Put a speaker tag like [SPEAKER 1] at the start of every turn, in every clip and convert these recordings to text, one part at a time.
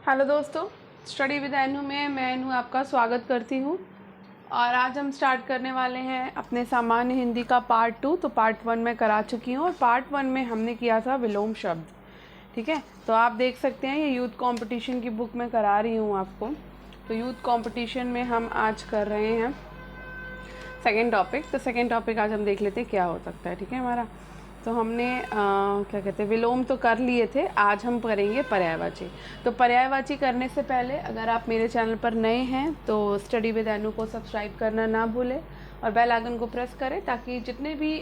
[SPEAKER 1] Hello दोस्तों, study with Inu में मैं एनू आपका स्वागत करती हूँ। और आज हम स्टार्ट करने वाले हैं अपने सामान्य हिंदी का पार्ट 2। तो पार्ट 1 में करा चुकी हूँ और पार्ट 1 में हमने किया था विलोम शब्द। ठीक है, तो आप देख सकते हैं ये यूथ कंपटीशन की बुक में करा रही हूँ आपको। तो यूथ कंपटीशन में हम आज कर रहे हैं सेकेंड टॉपिक। तो सेकेंड टॉपिक आज हम देख लेते हैं क्या हो सकता है। ठीक है हमारा, तो हमने क्या कहते हैं विलोम तो कर लिए थे, आज हम करेंगे पर्यायवाची। तो पर्यायवाची करने से पहले अगर आप मेरे चैनल पर नए हैं तो स्टडी विद एनू को सब्सक्राइब करना ना भूलें और बेल आइकन को प्रेस करें ताकि जितने भी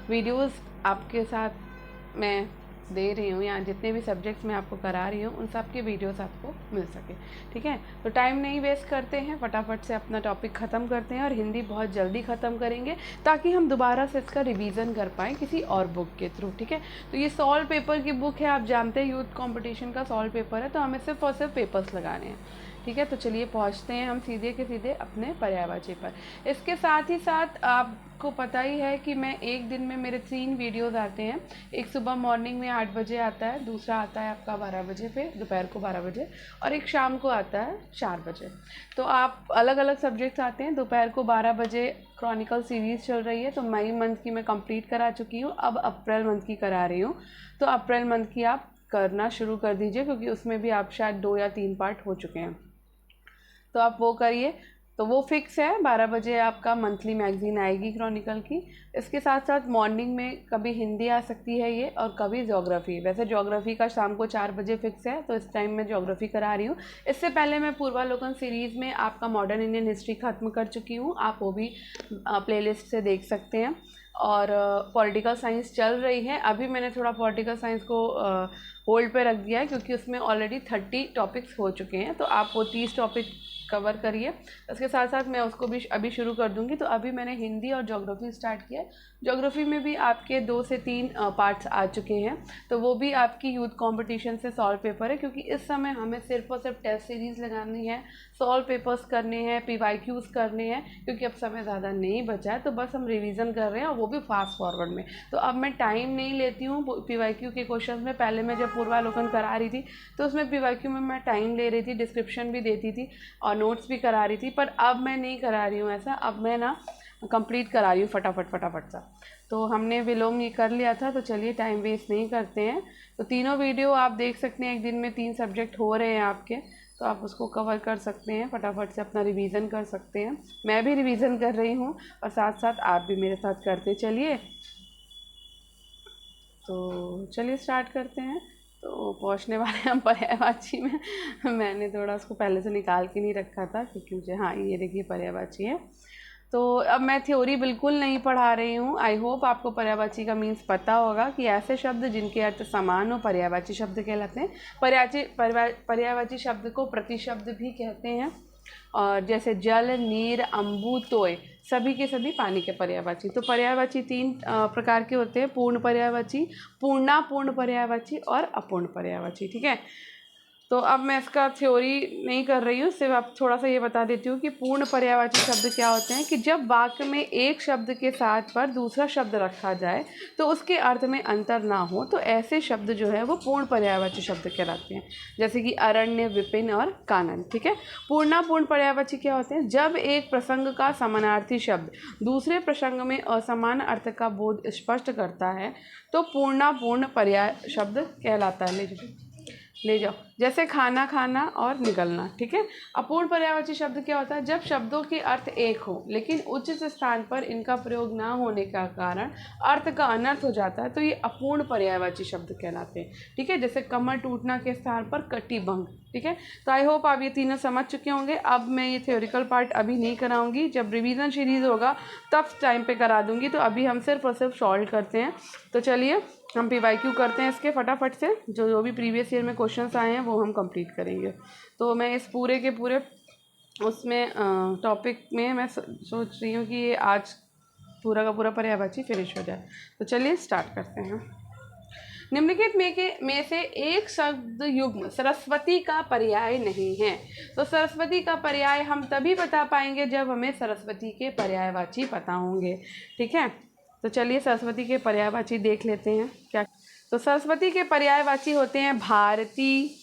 [SPEAKER 1] वीडियोस आपके साथ मैं दे रही हूँ या जितने भी सब्जेक्ट्स मैं आपको करा रही हूँ उन सब के वीडियोस आपको मिल सके। ठीक है, तो टाइम नहीं वेस्ट करते हैं, फटाफट से अपना टॉपिक ख़त्म करते हैं और हिंदी बहुत जल्दी ख़त्म करेंगे ताकि हम दोबारा से इसका रिवीजन कर पाएँ किसी और बुक के थ्रू। ठीक है, तो ये सॉल्व पेपर की बुक है, आप जानते हैं यूथ कॉम्पिटिशन का सॉल्व पेपर है, तो हमें सिर्फ और सिर्फ पेपर्स लगाने हैं। ठीक है, तो चलिए पहुंचते हैं हम सीधे के सीधे अपने पर्यायवाची पर। इसके साथ ही साथ आपको पता ही है कि मैं एक दिन में मेरे 3 वीडियोस आते हैं। एक सुबह मॉर्निंग में 8 बजे आता है, दूसरा आता है आपका 12 बजे पे दोपहर को 12 बजे, और एक शाम को आता है 4 बजे। तो आप अलग अलग सब्जेक्ट्स आते हैं। दोपहर को 12 बजे क्रॉनिकल सीरीज़ चल रही है, तो मई मंथ की मैं कंप्लीट करा चुकी हूँ, अब अप्रैल मंथ की करा रही हूँ। तो अप्रैल मंथ की आप करना शुरू कर दीजिए क्योंकि उसमें भी आप शायद 2 या 3 पार्ट हो चुके हैं, तो आप वो करिए। तो वो फिक्स है, 12 बजे आपका मंथली मैगज़ीन आएगी क्रॉनिकल की। इसके साथ साथ मॉर्निंग में कभी हिंदी आ सकती है ये और कभी ज्योग्राफी। वैसे ज्योग्राफी का शाम को 4 बजे फिक्स है, तो इस टाइम मैं ज्योग्राफी करा रही हूँ। इससे पहले मैं पूर्वालोकन सीरीज़ में आपका मॉडर्न इंडियन हिस्ट्री ख़त्म कर चुकी हूँ, आप वो भी प्लेलिस्ट से देख सकते हैं। और पॉलिटिकल साइंस चल रही है, अभी मैंने थोड़ा पॉलिटिकल साइंस को होल्ड पे रख दिया है क्योंकि उसमें ऑलरेडी 30 टॉपिक्स हो चुके हैं, तो आप वो 30 टॉपिक कवर करिए। इसके साथ साथ मैं उसको भी अभी शुरू कर दूंगी। तो अभी मैंने हिंदी और ज्योग्राफी स्टार्ट किया है। ज्योग्राफी में भी आपके 2 से 3 पार्ट्स आ चुके हैं, तो वो भी आपकी यूथ कंपटीशन से सॉल्व पेपर है क्योंकि इस समय हमें सिर्फ और सिर्फ टेस्ट सीरीज़ लगानी है, सॉल्व पेपर्स करने हैं, PYQs करने हैं, क्योंकि अब समय ज़्यादा नहीं बचा है, तो बस हम रिवीजन कर रहे हैं और वो भी फास्ट फॉरवर्ड में। तो अब मैं टाइम नहीं लेती हूँ PYQ के क्वेश्चन में। पहले मैं जब पूर्वालोकन करा रही थी तो उसमें PYQ में मैं टाइम ले रही थी, डिस्क्रिप्शन भी देती थी और नोट्स भी करा रही थी, पर अब मैं नहीं करा रही हूँ ऐसा। अब मैं ना कंप्लीट करा रही हूँ फटाफट सा। तो हमने विलोम ये कर लिया था, तो चलिए टाइम वेस्ट नहीं करते हैं। तो तीनों वीडियो आप देख सकते हैं, एक दिन में 3 सब्जेक्ट हो रहे हैं आपके, तो आप उसको कवर कर सकते हैं, फटाफट से अपना रिवीजन कर सकते हैं। मैं भी रिवीजन कर रही हूँ और साथ साथ आप भी मेरे साथ करते चलिए। तो चलिए स्टार्ट करते हैं। तो पहुंचने वाले हम पर्यायवाची में। मैंने थोड़ा उसको पहले से निकाल के नहीं रखा था क्योंकि मुझे, हाँ ये देखिए पर्यायवाची है। तो अब मैं थ्योरी बिल्कुल नहीं पढ़ा रही हूँ। आई होप आपको पर्यायवाची का मीन्स पता होगा कि ऐसे शब्द जिनके अर्थ समान हो पर्यायवाची शब्द कहलाते हैं। पर्यायवाची शब्द को प्रतिशब्द भी कहते हैं। और जैसे जल, नीर, अम्बु, तोय, सभी के सभी पानी के पर्यायवाची। तो पर्यायवाची 3 प्रकार के होते हैं: पूर्ण पर्यायवाची, पूर्णापूर्ण पर्यायवाची और अपूर्ण पर्यायवाची। ठीक है, तो अब मैं इसका थ्योरी नहीं कर रही हूँ, सिर्फ आप थोड़ा सा ये बता देती हूँ कि पूर्ण पर्यायवाची शब्द क्या होते हैं। कि जब वाक्य में एक शब्द के साथ पर दूसरा शब्द रखा जाए तो उसके अर्थ में अंतर ना हो, तो ऐसे शब्द जो है वो पूर्ण पर्यायवाची शब्द कहलाते हैं। जैसे कि अरण्य, विपिन और कानन। ठीक है, पूर्णापूर्ण पर्यायवाची क्या होते हैं? जब एक प्रसंग का समानार्थी शब्द दूसरे प्रसंग में असमान अर्थ का बोध स्पष्ट करता है तो पूर्णापूर्ण पर्याय शब्द कहलाता है। ले जाओ, जैसे खाना खाना और निगलना। ठीक है, अपूर्ण पर्यायवाची शब्द क्या होता है? जब शब्दों के अर्थ एक हो लेकिन उचित स्थान पर इनका प्रयोग ना होने का कारण अर्थ का अनर्थ हो जाता है, तो ये अपूर्ण पर्यायवाची शब्द कहलाते हैं। ठीक है, जैसे कमर टूटना के स्थान पर कटिभंग। ठीक है, तो आई होप आप ये तीनों समझ चुके होंगे। अब मैं ये थ्योरिकल पार्ट अभी नहीं कराऊंगी, जब रिवीजन सीरीज़ होगा तब टाइम पे करा दूंगी। तो अभी हम सिर्फ और सिर्फ सॉल्व करते हैं। तो चलिए हम PYQ करते हैं इसके फटाफट से। जो भी प्रीवियस ईयर में क्वेश्चंस आए हैं वो हम कंप्लीट करेंगे। तो मैं इस पूरे के पूरे उसमें टॉपिक में मैं सोच रही हूँ कि ये आज पूरा का पूरा पर्यायवाची फिनिश हो जाए। तो चलिए स्टार्ट करते हैं। निम्नलिखित में से एक शब्द युग्म सरस्वती का पर्याय नहीं है। तो सरस्वती का पर्याय हम तभी बता पाएंगे जब हमें सरस्वती के पर्यायवाची पता होंगे। ठीक है, तो चलिए सरस्वती के पर्यायवाची देख लेते हैं क्या। तो सरस्वती के पर्यायवाची होते हैं भारती,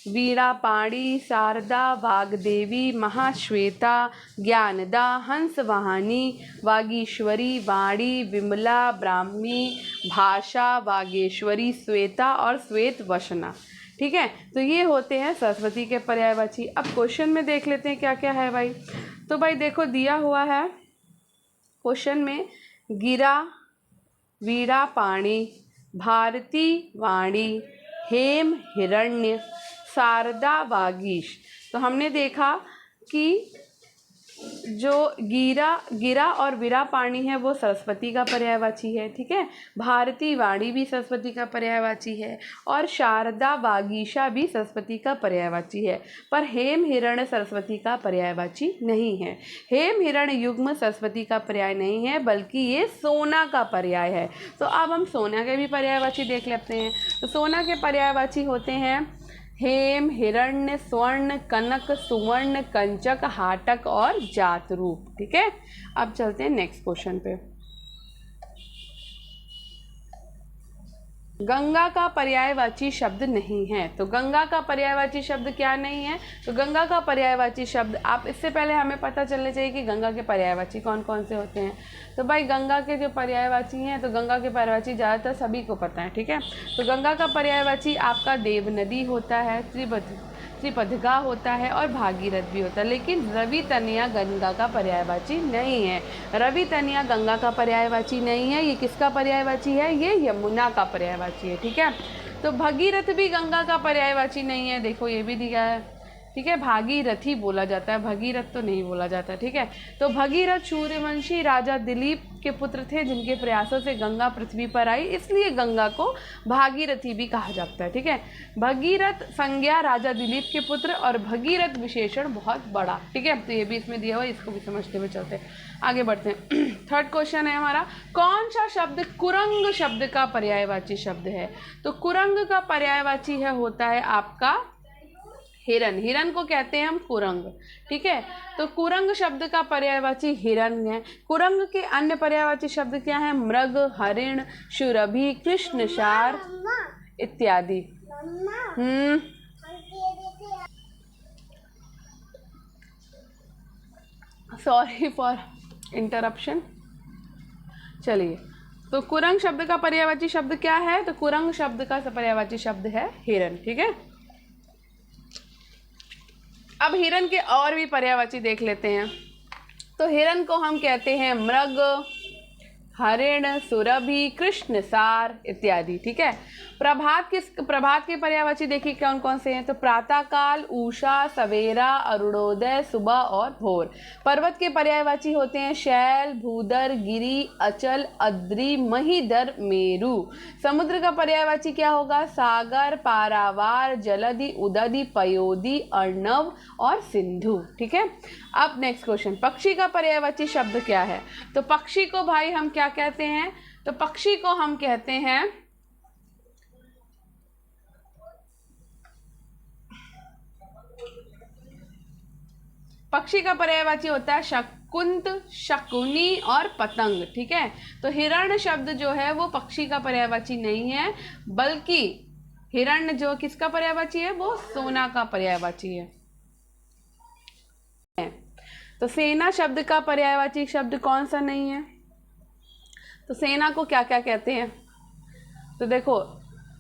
[SPEAKER 1] वीणापाणी, शारदा, वाग्देवी, महाश्वेता, ज्ञानदा, हंसवाहिनी, वागीश्वरी, वाणी, विमला, ब्राह्मी, भाषा, वागेश्वरी, श्वेता और श्वेत वसना। ठीक है, तो ये होते हैं सरस्वती के पर्यायवाची। अब क्वेश्चन में देख लेते हैं क्या क्या है भाई। तो भाई देखो दिया हुआ है क्वेश्चन में गिरा, वीणापाणी, भारती वाणी, हेम हिरण्य, शारदा वागीश। तो हमने देखा कि जो गिरा और वीणापाणी है वो सरस्वती का पर्यायवाची है। ठीक है, भारती वाणी भी सरस्वती का पर्यायवाची है और शारदा वागीशा भी सरस्वती का पर्यायवाची है, पर हेम हिरण्य सरस्वती का पर्यायवाची नहीं है। हेम हिरण्य युग्म सरस्वती का पर्याय नहीं है, बल्कि ये सोना का पर्याय है। तो अब हम सोना के भी पर्यायवाची देख लेते हैं। तो सोना के पर्यायवाची होते हैं हेम, हिरण्य, स्वर्ण, कनक, सुवर्ण, कंचक, हाटक और जातरूप। ठीक है, अब चलते हैं नेक्स्ट क्वेश्चन पे। गंगा का पर्यायवाची शब्द नहीं है। तो गंगा का पर्यायवाची शब्द क्या नहीं है? तो गंगा का पर्यायवाची शब्द, आप इससे पहले हमें पता चलना चाहिए कि गंगा के पर्यायवाची कौन कौन से होते हैं। तो भाई गंगा के जो पर्यायवाची हैं, तो गंगा के पर्यायवाची ज़्यादातर सभी को पता है। ठीक है, तो गंगा का पर्यायवाची आपका देव नदी होता है, त्रिपदगा होता है और भागीरथ भी होता है। लेकिन रवि तनया गंगा का पर्यायवाची नहीं है। रवि तनया गंगा का पर्यायवाची नहीं है। ये किसका पर्यायवाची है? ये यमुना का पर्यायवाची है। ठीक है, तो भगीरथ भी गंगा का पर्यायवाची नहीं है। देखो ये भी दिया है। ठीक है, भागीरथी बोला जाता है, भगीरथ तो नहीं बोला जाता। ठीक है, तो भगीरथ सूर्यवंशी राजा दिलीप के पुत्र थे, जिनके प्रयासों से गंगा पृथ्वी पर आई, इसलिए गंगा को भागीरथी भी कहा जाता है। ठीक है, भगीरथ संज्ञा राजा दिलीप के पुत्र और भगीरथ विशेषण बहुत बड़ा। ठीक है, तो ये भी इसमें दिया हुआ है, इसको भी समझते हुए चलते हैं, आगे बढ़ते हैं। थर्ड क्वेश्चन है हमारा, कौन सा शब्द कुरंग शब्द का पर्यायवाची शब्द है? तो कुरंग का पर्यायवाची है होता है आपका हिरन। हिरन को कहते हैं हम कुरंग। ठीक है, तो कुरंग शब्द का पर्यायवाची हिरन है। कुरंग के अन्य पर्यायवाची शब्द क्या है? मृग, हरिण, शुरभि, कृष्णसार इत्यादि। Sorry for interruption. चलिए, तो कुरंग शब्द का पर्यायवाची शब्द क्या है? तो कुरंग शब्द का पर्यायवाची शब्द है हिरन। ठीक है, अब हिरन के और भी पर्यायवाची देख लेते हैं। तो हिरन को हम कहते हैं मृग, हरिण, सुरभि, कृष्णसार इत्यादि। ठीक है, प्रभात के पर्यायवाची देखिए कौन कौन से हैं। तो प्रातःकाल, उषा, सवेरा, अरुणोदय, सुबह और भोर। पर्वत के पर्यायवाची होते हैं शैल, भूधर, गिरि, अचल, अद्रि, महीधर, मेरु। समुद्र का पर्यायवाची क्या होगा? सागर, पारावार, जलधि, उदधि, पयोधि, अर्णव और सिंधु। ठीक है, अब नेक्स्ट क्वेश्चन, पक्षी का पर्यायवाची शब्द क्या है? तो पक्षी को भाई हम क्या कहते हैं? तो पक्षी को हम कहते हैं पक्षी का पर्यायवाची होता है शकुंत, शकुनी और पतंग। ठीक है, तो हिरण शब्द जो है वो पक्षी का पर्यायवाची नहीं है, बल्कि हिरण जो किसका पर्यायवाची है? वो सोना का पर्यायवाची है। तो सेना शब्द का पर्यायवाची शब्द कौन सा नहीं है? तो सेना को क्या क्या कहते हैं? तो देखो,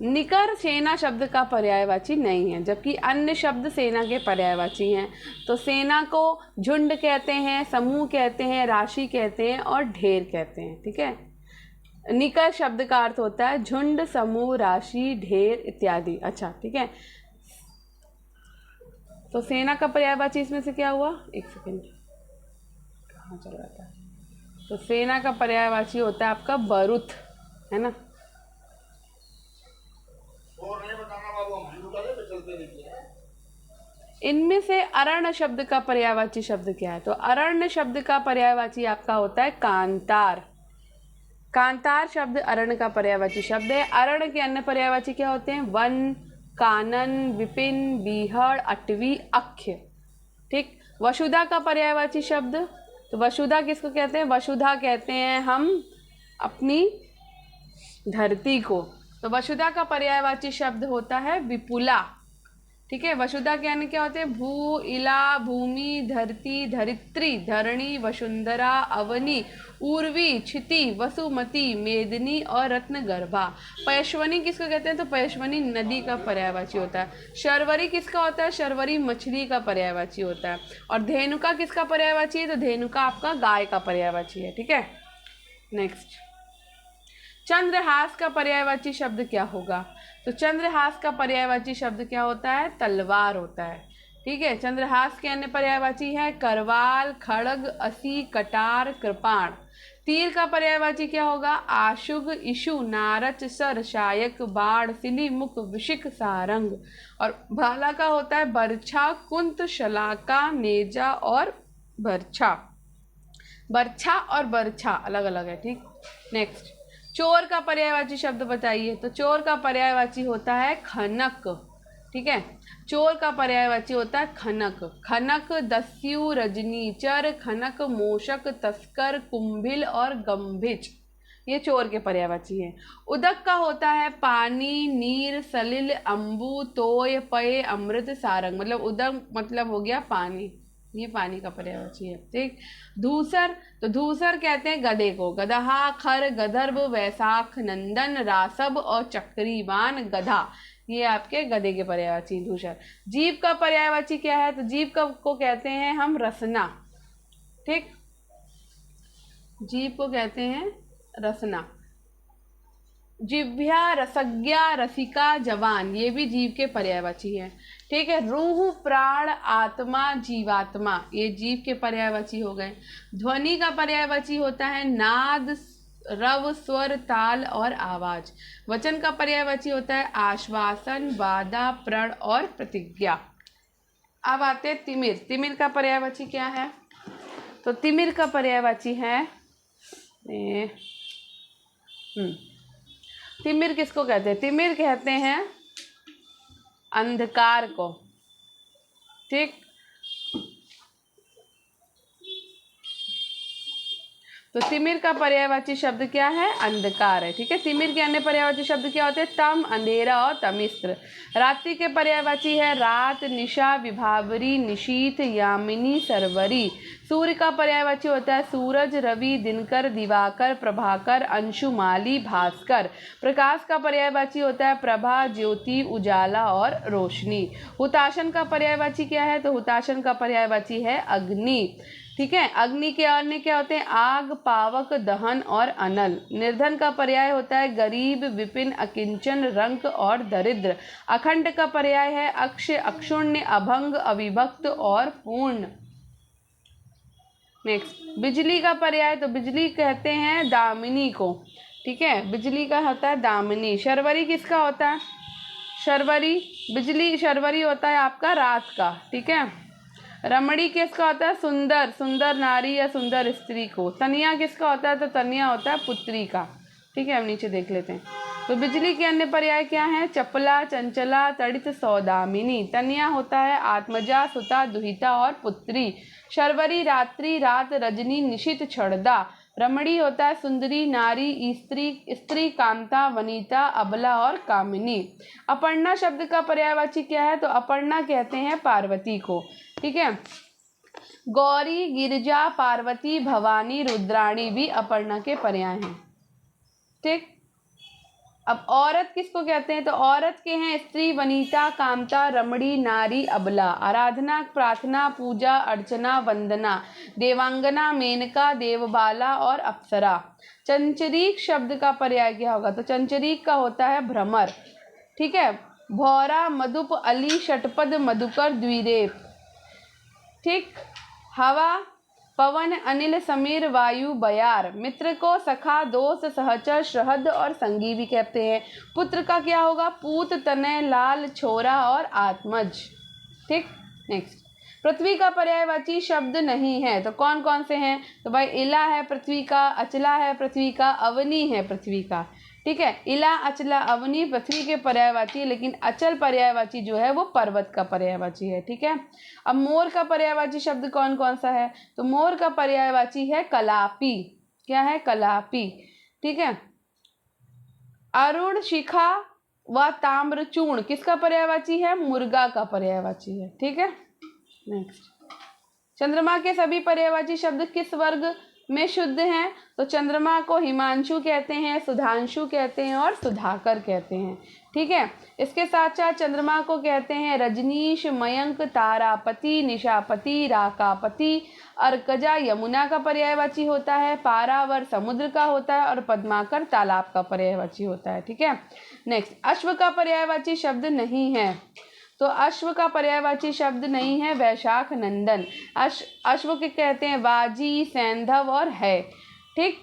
[SPEAKER 1] निकर सेना शब्द का पर्यायवाची नहीं है, जबकि अन्य शब्द सेना के पर्यायवाची हैं। तो सेना को झुंड कहते हैं, समूह कहते हैं, राशि कहते हैं और ढेर कहते हैं। ठीक है, निकर शब्द का अर्थ होता है झुंड, समूह, राशि, ढेर इत्यादि। अच्छा, ठीक है, तो सेना का पर्यायवाची इसमें से क्या हुआ? एक सेकेंड, कहाँ चल रहा था? तो सेना का पर्यायवाची होता है आपका बरुथ, है ना? इनमें से अरण्य शब्द का पर्यायवाची शब्द क्या है? तो अरण्य शब्द का पर्यायवाची आपका होता है कांतार। कांतार शब्द अरण्य का पर्यायवाची शब्द है। अरण्य के अन्य पर्यायवाची क्या होते हैं? वन, कानन, विपिन, बीहड़, अटवी, अक्ष। ठीक, वसुधा का पर्यायवाची शब्द, तो वसुधा किसको कहते हैं? वसुधा कहते हैं हम अपनी धरती को। तो वसुधा का पर्यायवाची शब्द होता है विपुला। ठीक है। वसुधा के अन्य क्या होते हैं? भू, इला, भूमि, धरती, धरित्री, धरणी, वसुंधरा, अवनी, उर्वी, क्षिति, वसुमती, मेदिनी और रत्नगर्भा। पयस्वनी किसको कहते हैं? तो पयस्वनी नदी का पर्यायवाची होता है। शर्वरी किसका होता है? शर्वरी मछली का पर्यायवाची होता है। और धेनुका किसका पर्यायवाची है? तो धेनुका आपका गाय का पर्यायवाची है। ठीक है। नेक्स्ट, चंद्रहास का पर्यायवाची शब्द क्या होगा? तो चंद्रहास का पर्यायवाची शब्द क्या होता है? तलवार होता है। ठीक है। चंद्रहास के अन्य पर्यायवाची है करवाल, खड़ग, असी, कटार, कृपाण। तीर का पर्यायवाची क्या होगा? आशुग, इशु, नारच, सर, शायक, बाण, सिली, मुख, विशिक, सारंग। और भाला का होता है बरछा, कुंत, शलाका, नेजा और बरछा। बरछा और बरछा अलग अलग है। ठीक। नेक्स्ट, चोर का पर्यायवाची शब्द बताइए। तो चोर का पर्यायवाची होता है खनक। ठीक है। चोर का पर्यायवाची होता है खनक। खनक, दस्यु, रजनीचर, खनक, मोशक, तस्कर, कुंभिल और गंभिच, ये चोर के पर्यायवाची है। उदक का होता है पानी, नीर, सलिल, अम्बु, तोय, पय, अमृत, सारंग। मतलब उदक मतलब हो गया पानी, ये पानी का पर्यायवाची है। ठीक। धूसर, तो धूसर कहते हैं गधे को। गदहा, खर, गदर्भ, वैशाख नंदन, रासब और चक्रीवान गधा, ये आपके गधे के पर्यायवाची धूसर। जीव का पर्यायवाची क्या है? तो जीव को कहते हैं हम रसना। ठीक। जीव को कहते हैं रसना। जिह्वा, रसज्ञा, रसिका, जवान, ये भी जीव के पर्यायवाची है। ठीक है। रूह, प्राण, आत्मा, जीवात्मा, ये जीव के पर्यायवाची हो गए। ध्वनि का पर्यायवाची होता है नाद, रव, स्वर, ताल और आवाज। वचन का पर्यायवाची होता है आश्वासन, वादा, प्रण और प्रतिज्ञा। अब आते हैं तिमिर। तिमिर का पर्यायवाची क्या है? तो तिमिर का पर्यायवाची है तिमिर किसको कहते हैं? तिमिर कहते हैं अंधकार को। ठीक। तो तिमिर का पर्यायवाची शब्द क्या है? अंधकार है। ठीक है। तिमिर के अन्य पर्यायवाची शब्द क्या होते हैं? तम, अंधेरा और तमिस्त्र। रात्रि के पर्यायवाची है रात, निशा, विभावरी, निशीथ, यामिनी, सरवरी। सूर्य का पर्यायवाची होता है सूरज, रवि, दिनकर, दिवाकर, प्रभाकर, अंशुमाली, भास्कर। प्रकाश का पर्यायवाची होता है प्रभा, ज्योति, उजाला और रोशनी। हुताशन का पर्यायवाची क्या है? तो हुताशन का पर्यायवाची है अग्नि। ठीक है। अग्नि के अन्य क्या होते हैं? आग, पावक, दहन और अनल। निर्धन का पर्याय होता है गरीब, विपिन, अकिंचन, रंक और दरिद्र। अखंड का पर्याय है अक्ष, अक्षुण्य, अभंग, अविभक्त और पूर्ण। नेक्स्ट, बिजली का पर्याय, तो बिजली कहते हैं दामिनी को। ठीक है। बिजली का होता है दामिनी। शर्वरी किसका होता है? शर्वरी, बिजली शर्वरी होता है आपका रात का। ठीक है। रमणी किसका होता है? सुंदर, सुंदर नारी या सुंदर स्त्री को। तनिया किसका होता है? तो तनिया होता है पुत्री का। ठीक है। हम नीचे देख लेते हैं। तो बिजली के अन्य पर्याय क्या हैं? चपला, चंचला, तड़ित, सौदामिनी। तनिया होता है आत्मजा, सुता, दुहिता और पुत्री। शर्वरी रात्रि, रात, रजनी, निशित, क्षणदा। रमणी होता है सुंदरी, नारी, स्त्री, स्त्री, कांता, वनिता, अबला और कामिनी। अपर्णा शब्द का पर्यायवाची क्या है? तो अपर्णा कहते हैं पार्वती को। ठीक है। गौरी, गिरिजा, पार्वती, भवानी, रुद्राणी भी अपर्णा के पर्याय हैं। ठीक। अब औरत किसको कहते हैं? तो औरत के हैं स्त्री, वनिता, कामता, रमणी, नारी, अबला। आराधना, प्रार्थना, पूजा, अर्चना, वंदना। देवांगना, मेनका, देवबाला और अप्सरा। चंचरीक शब्द का पर्याय क्या होगा? तो चंचरीक का होता है भ्रमर। ठीक है। भौरा, मधुप, अली, षटपद, मधुकर, द्विरेफ। ठीक। हवा, पवन, अनिल, समीर, वायु, बयार। मित्र को सखा, दोस्त, सहचर, शहद और संगी भी कहते हैं। पुत्र का क्या होगा? पूत, तनय, लाल, छोरा और आत्मज। ठीक। नेक्स्ट, पृथ्वी का पर्यायवाची शब्द नहीं है, तो कौन कौन से हैं? तो भाई इला है पृथ्वी का, अचला है पृथ्वी का, अवनी है पृथ्वी का। ठीक है। इला, अचला, अवनी पृथ्वी के पर्यायवाची, लेकिन अचल पर्यायवाची जो है वो पर्वत का पर्यायवाची है। ठीक है। अब मोर का पर्यायवाची शब्द कौन कौन सा है? तो मोर का पर्यायवाची है कलापी। क्या है? कलापी। ठीक है। अरुण, शिखा, वह ताम्रचूर्ण किसका पर्यायवाची है? मुर्गा का पर्यायवाची है। ठीक है, नेक्स्ट, चंद्रमा के सभी पर्यायवाची शब्द किस वर्ग में शुद्ध हैं? तो चंद्रमा को हिमांशु कहते हैं, सुधांशु कहते हैं और सुधाकर कहते हैं। ठीक है, इसके साथ साथ चंद्रमा को कहते हैं रजनीश, मयंक, तारापति, निशापति, राकापति, अर्कजा यमुना का पर्यायवाची होता है, पारावर समुद्र का होता है और पद्माकर तालाब का पर्यायवाची होता है। ठीक है, नेक्स्ट, अश्व का पर्यायवाची शब्द नहीं है। तो अश्व का पर्यायवाची शब्द नहीं है वैशाख नंदन। अश्व के कहते हैं वाजी, सैंधव और है। ठीक,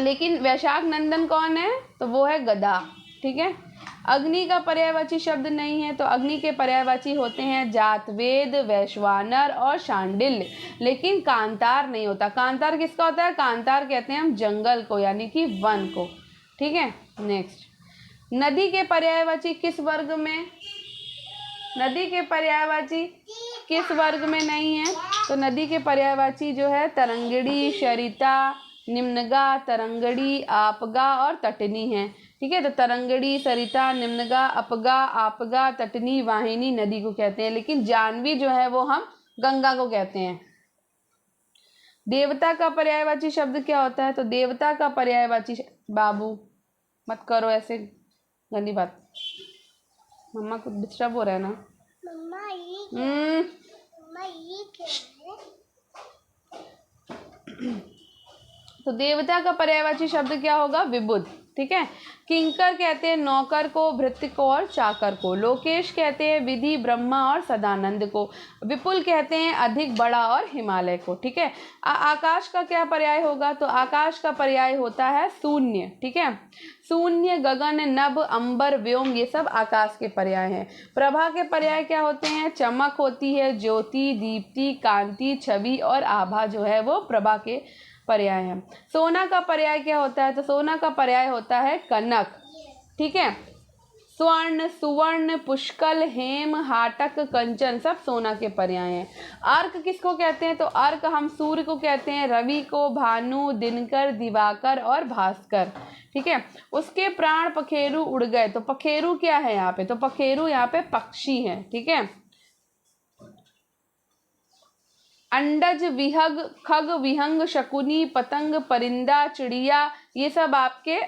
[SPEAKER 1] लेकिन वैशाख नंदन कौन है? तो वो है गधा। ठीक है, अग्नि का पर्यायवाची शब्द नहीं है। तो अग्नि के पर्यायवाची होते हैं जातवेद, वैश्वानर और शांडिल्य, लेकिन कांतार नहीं होता। कांतार किसका होता है? कांतार कहते हैं हम जंगल को, यानी कि वन को। ठीक है, नेक्स्ट, नदी के पर्यायवाची किस वर्ग में? नदी के पर्यायवाची किस वर्ग में नहीं है? तो नदी के पर्यायवाची जो है तरंगड़ी, सरिता, निम्नगा, तरंगड़ी, आपगा और तटनी है। ठीक है, तो तरंगड़ी, सरिता, निम्नगा, अपगा, आपगा, तटनी, वाहिनी नदी को कहते हैं, लेकिन जानवी जो है वो हम गंगा को कहते हैं। देवता का पर्यायवाची शब्द क्या होता है? तो देवता का पर्यायवाची, बाबू मत करो ऐसे गंदी बात, मम्मा को डिस्टर्ब हो रहा है ना। मम्मा ये तो देवता का पर्यायवाची शब्द क्या होगा? विबुध। ठीक है, किंकर कहते हैं नौकर को, भृत्य को और चाकर को। लोकेश कहते हैं विधि, ब्रह्मा और सदानंद को। विपुल कहते हैं अधिक, बड़ा और हिमालय को। ठीक है, आकाश का क्या पर्याय होगा? तो आकाश का पर्याय होता है शून्य। ठीक है, शून्य, गगन, नभ, अंबर, व्योम, ये सब आकाश के पर्याय हैं। प्रभा के पर्याय क्या होते हैं? चमक होती है, ज्योति, दीप्ति, कांति, छवि और आभा जो है वो प्रभा के पर्याय है। सोना का पर्याय क्या होता है? तो सोना का पर्याय होता है कनक। ठीक है, स्वर्ण, सुवर्ण, पुष्कल, हेम, हाटक, कंचन सब सोना के पर्याय हैं। अर्क किसको कहते हैं? तो अर्क हम सूर्य को कहते हैं, रवि को, भानु, दिनकर, दिवाकर और भास्कर। ठीक है, उसके प्राण पखेरु उड़ गए। तो पखेरु क्या है यहाँ पे? तो पखेरु यहाँ पे पक्षी है। ठीक है, अंडज, विहग, खग, विहंग, शकुनी, पतंग, परिंदा, चिड़िया, ये सब आपके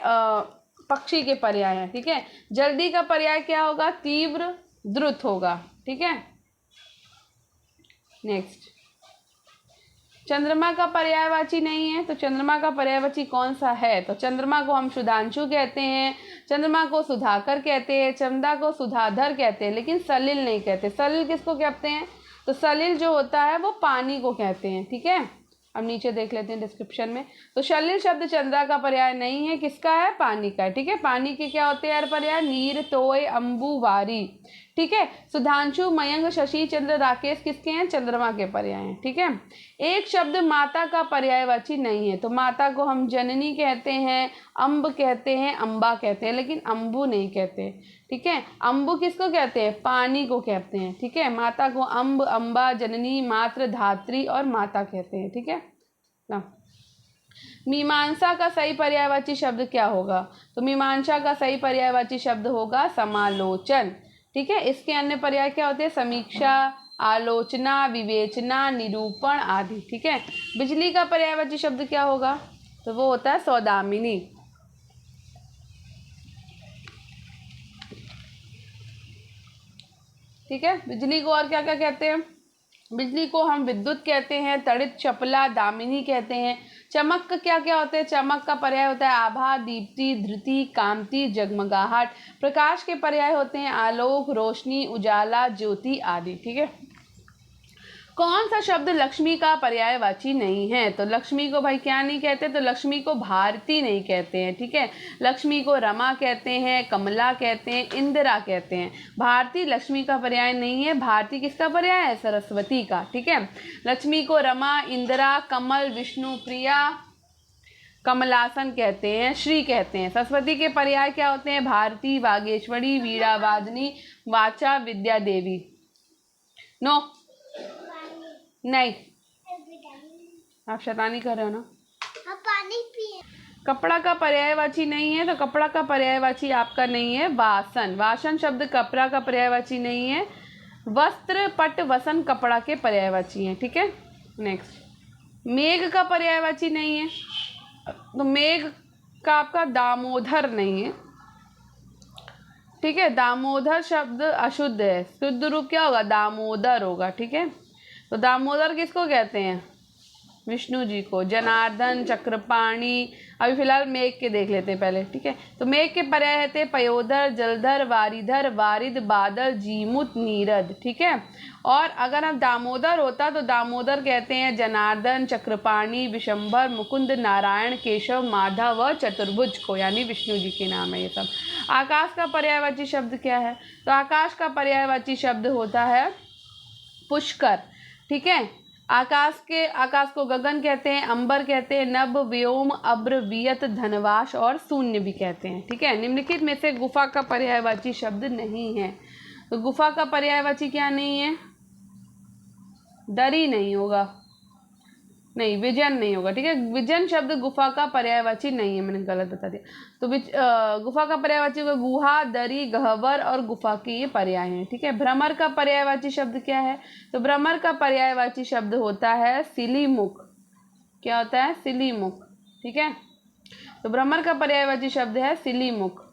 [SPEAKER 1] पक्षी के पर्याय हैं। ठीक है, जल्दी का पर्याय क्या होगा? तीव्र, द्रुत होगा। ठीक है, नेक्स्ट, चंद्रमा का पर्यायवाची नहीं है। तो चंद्रमा का पर्यायवाची कौन सा है? तो चंद्रमा को हम सुधांशु कहते हैं, चंद्रमा को सुधाकर कहते हैं, चंदा को सुधाधर कहते हैं, लेकिन सलिल नहीं कहते। सलिल किसको कहते हैं? तो सलिल जो होता है वो पानी को कहते हैं। ठीक है, अब नीचे देख लेते हैं डिस्क्रिप्शन में। तो सलिल शब्द चंद्रा का पर्याय नहीं है, किसका है? पानी का है। ठीक है, पानी के क्या होते हैं यार पर्याय? नीर, तोय, अंबु, वारी। ठीक है, सुधांशु, मयंक, शशि, चंद्र, राकेश किसके हैं? चंद्रमा के पर्याय हैं। ठीक है, एक शब्द माता का पर्यायवाची नहीं है। तो माता को हम जननी कहते हैं, अम्ब कहते हैं, अम्बा कहते हैं, लेकिन अम्बु नहीं कहते। ठीक है, अम्बु किसको कहते हैं? पानी को कहते हैं। ठीक है, माता को अम्ब, अम्बा, जननी, मात्र, धात्री और माता कहते हैं। ठीक है ना। मीमांसा का सही पर्यायवाची शब्द क्या होगा? तो मीमांसा का सही पर्यायवाची शब्द होगा समालोचन। ठीक है, इसके अन्य पर्याय क्या होते हैं? समीक्षा, आलोचना, विवेचना, निरूपण आदि। ठीक है, बिजली का पर्यायवाची शब्द क्या होगा? तो वो होता है सौदामिनी। ठीक है, बिजली को और क्या क्या कहते हैं? बिजली को हम विद्युत कहते हैं, तड़ित, चपला, दामिनी कहते हैं। चमक का क्या क्या होते हैं? चमक का पर्याय होता है आभा, दीप्ति, धृति, कांति, जगमगाहट। प्रकाश के पर्याय होते हैं आलोक, रोशनी, उजाला, ज्योति आदि। ठीक है, कौन सा शब्द लक्ष्मी का पर्यायवाची नहीं है? तो लक्ष्मी को भाई क्या नहीं कहते? तो लक्ष्मी को भारती नहीं कहते हैं। ठीक है, लक्ष्मी को रमा कहते हैं, कमला कहते हैं, इंदिरा कहते हैं। भारती लक्ष्मी का पर्याय नहीं है। भारती किसका पर्याय है? सरस्वती का। ठीक है, लक्ष्मी को रमा, इंदिरा, कमल, विष्णु प्रिया, कमलासन कहते हैं, श्री कहते हैं। सरस्वती के पर्याय क्या होते हैं? भारती, वागेश्वरी, वीणावादिनी, वाचा, विद्या देवी। नो नहीं, आप शैतानी कर रहे हो ना।
[SPEAKER 2] पानी पिए।
[SPEAKER 1] कपड़ा का पर्यायवाची नहीं है, तो कपड़ा का पर्यायवाची आपका नहीं है वासन। वासन शब्द कपड़ा का पर्यायवाची नहीं है। वस्त्र, पट, वसन कपड़ा के पर्यायवाची हैं। ठीक है, नेक्स्ट। मेघ का पर्यायवाची नहीं है, तो मेघ का आपका दामोदर नहीं है। ठीक है, दामोदर शब्द अशुद्ध है, शुद्ध रूप क्या होगा? दामोदर होगा। ठीक है, तो दामोदर किसको कहते हैं? विष्णु जी को। जनार्दन, चक्रपाणी। अभी फिलहाल मेघ के देख लेते हैं पहले। ठीक है, तो मेघ के पर्याय थे पयोधर, जलधर, वारिधर, वारिद, बादल, जीमूत, नीरद। ठीक है, और अगर हम दामोदर होता तो दामोदर कहते हैं जनार्दन, चक्रपाणी, विशंभर, मुकुंद, नारायण, केशव, माधव व चतुर्भुज को, यानी विष्णु जी के नाम है ये सब। आकाश का पर्यायवाची शब्द क्या है? तो आकाश का पर्यायवाची शब्द होता है पुष्कर। ठीक है, आकाश को गगन कहते हैं, अंबर कहते हैं, नभ, व्योम, अब्र, वियत, धनवाश और शून्य भी कहते हैं। ठीक है, निम्नलिखित में से गुफा का पर्यायवाची शब्द नहीं है। तो गुफा का पर्यायवाची क्या नहीं है? दरी नहीं होगा, नहीं, विजन नहीं होगा। ठीक है, विजन शब्द गुफा का पर्यायवाची नहीं है, मैंने गलत बता दिया। तो गुफा का पर्यायवाची होगा गुहा, दरी, गह्वर और गुफा के ये पर्याय हैं। ठीक है, भ्रमर का पर्यायवाची शब्द क्या है? तो भ्रमर का पर्यायवाची शब्द होता है सिलीमुख। क्या होता है? सिलीमुख। ठीक है, तो भ्रमर का पर्यायवाची शब्द है सिलीमुख।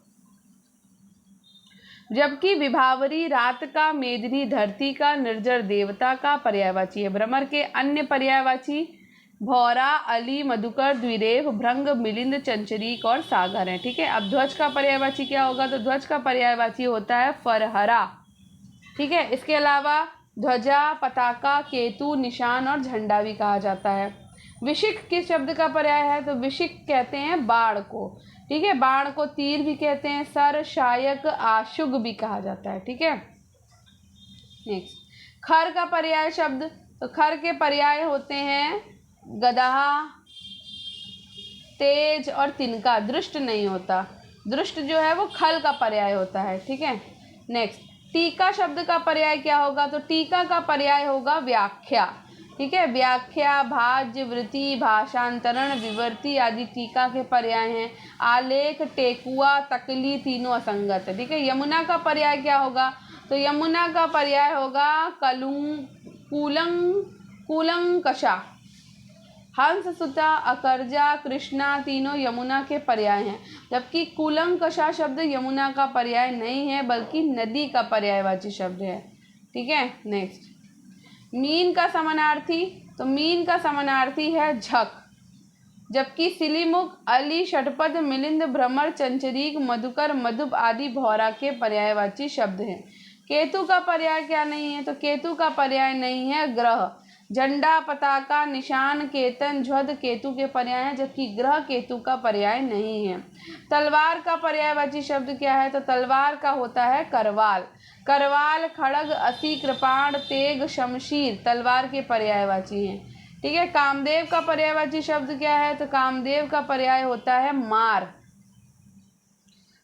[SPEAKER 1] जबकि विभावरी रात का, मेदिनी धरती का, निर्जर देवता का पर्यायवाची है। भ्रमर के अन्य पर्यायवाची भौरा, अली, मधुकर, द्विरेव, भृंग, मिलिंद, चंचरीक और सागर है। ठीक है, अब ध्वज का पर्यायवाची क्या होगा? तो ध्वज का पर्यायवाची होता है फरहरा। ठीक है, इसके अलावा ध्वजा, पताका, केतु, निशान और झंडा भी कहा जाता है। विशिख किस शब्द का पर्याय है? तो विशिख कहते हैं बाण को। ठीक है, बाण को तीर भी कहते हैं, सर, शायक, आशुग भी कहा जाता है। ठीक है, नेक्स्ट। खर का पर्याय शब्द, तो खर के पर्याय होते हैं गदहा, तेज और तिनका। दृष्ट नहीं होता, दृष्ट जो है वो खल का पर्याय होता है। ठीक है, नेक्स्ट। टीका शब्द का पर्याय क्या होगा? तो टीका का पर्याय होगा व्याख्या। ठीक है, व्याख्या, भाज्य, वृत्ति, भाषांतरण, विवर्ती आदि टीका के पर्याय हैं। आलेख, टेकुआ, तकली तीनों असंगत है। ठीक है, यमुना का पर्याय क्या होगा? तो यमुना का पर्याय होगा कूलंकषा। हंस, सुता, अकरजा, कृष्णा तीनों यमुना के पर्याय हैं, जबकि कूलंकषा शब्द यमुना का पर्याय नहीं है बल्कि नदी का पर्यायवाची शब्द है। ठीक है, नेक्स्ट। मीन का समानार्थी, तो मीन का समानार्थी है झक, जबकि सिलीमुख, अली, षटपद, मिलिंद, भ्रमर, चंचरीक, मधुकर, मधुप आदि भौरा के पर्यायवाची शब्द हैं। केतु का पर्याय क्या नहीं है? तो केतु का पर्याय नहीं है ग्रह। झंडा, पताका, निशान, केतन, ध्वज केतु के पर्याय हैं, जबकि ग्रह केतु का पर्याय नहीं है। तलवार का पर्यायवाची शब्द क्या है? तो तलवार का होता है करवाल। करवाल, खड़ग, असी, कृपाण, तेग, शमशीर तलवार के पर्यायवाची हैं। ठीक है, कामदेव का पर्यायवाची शब्द क्या है? तो कामदेव का पर्याय होता है मार।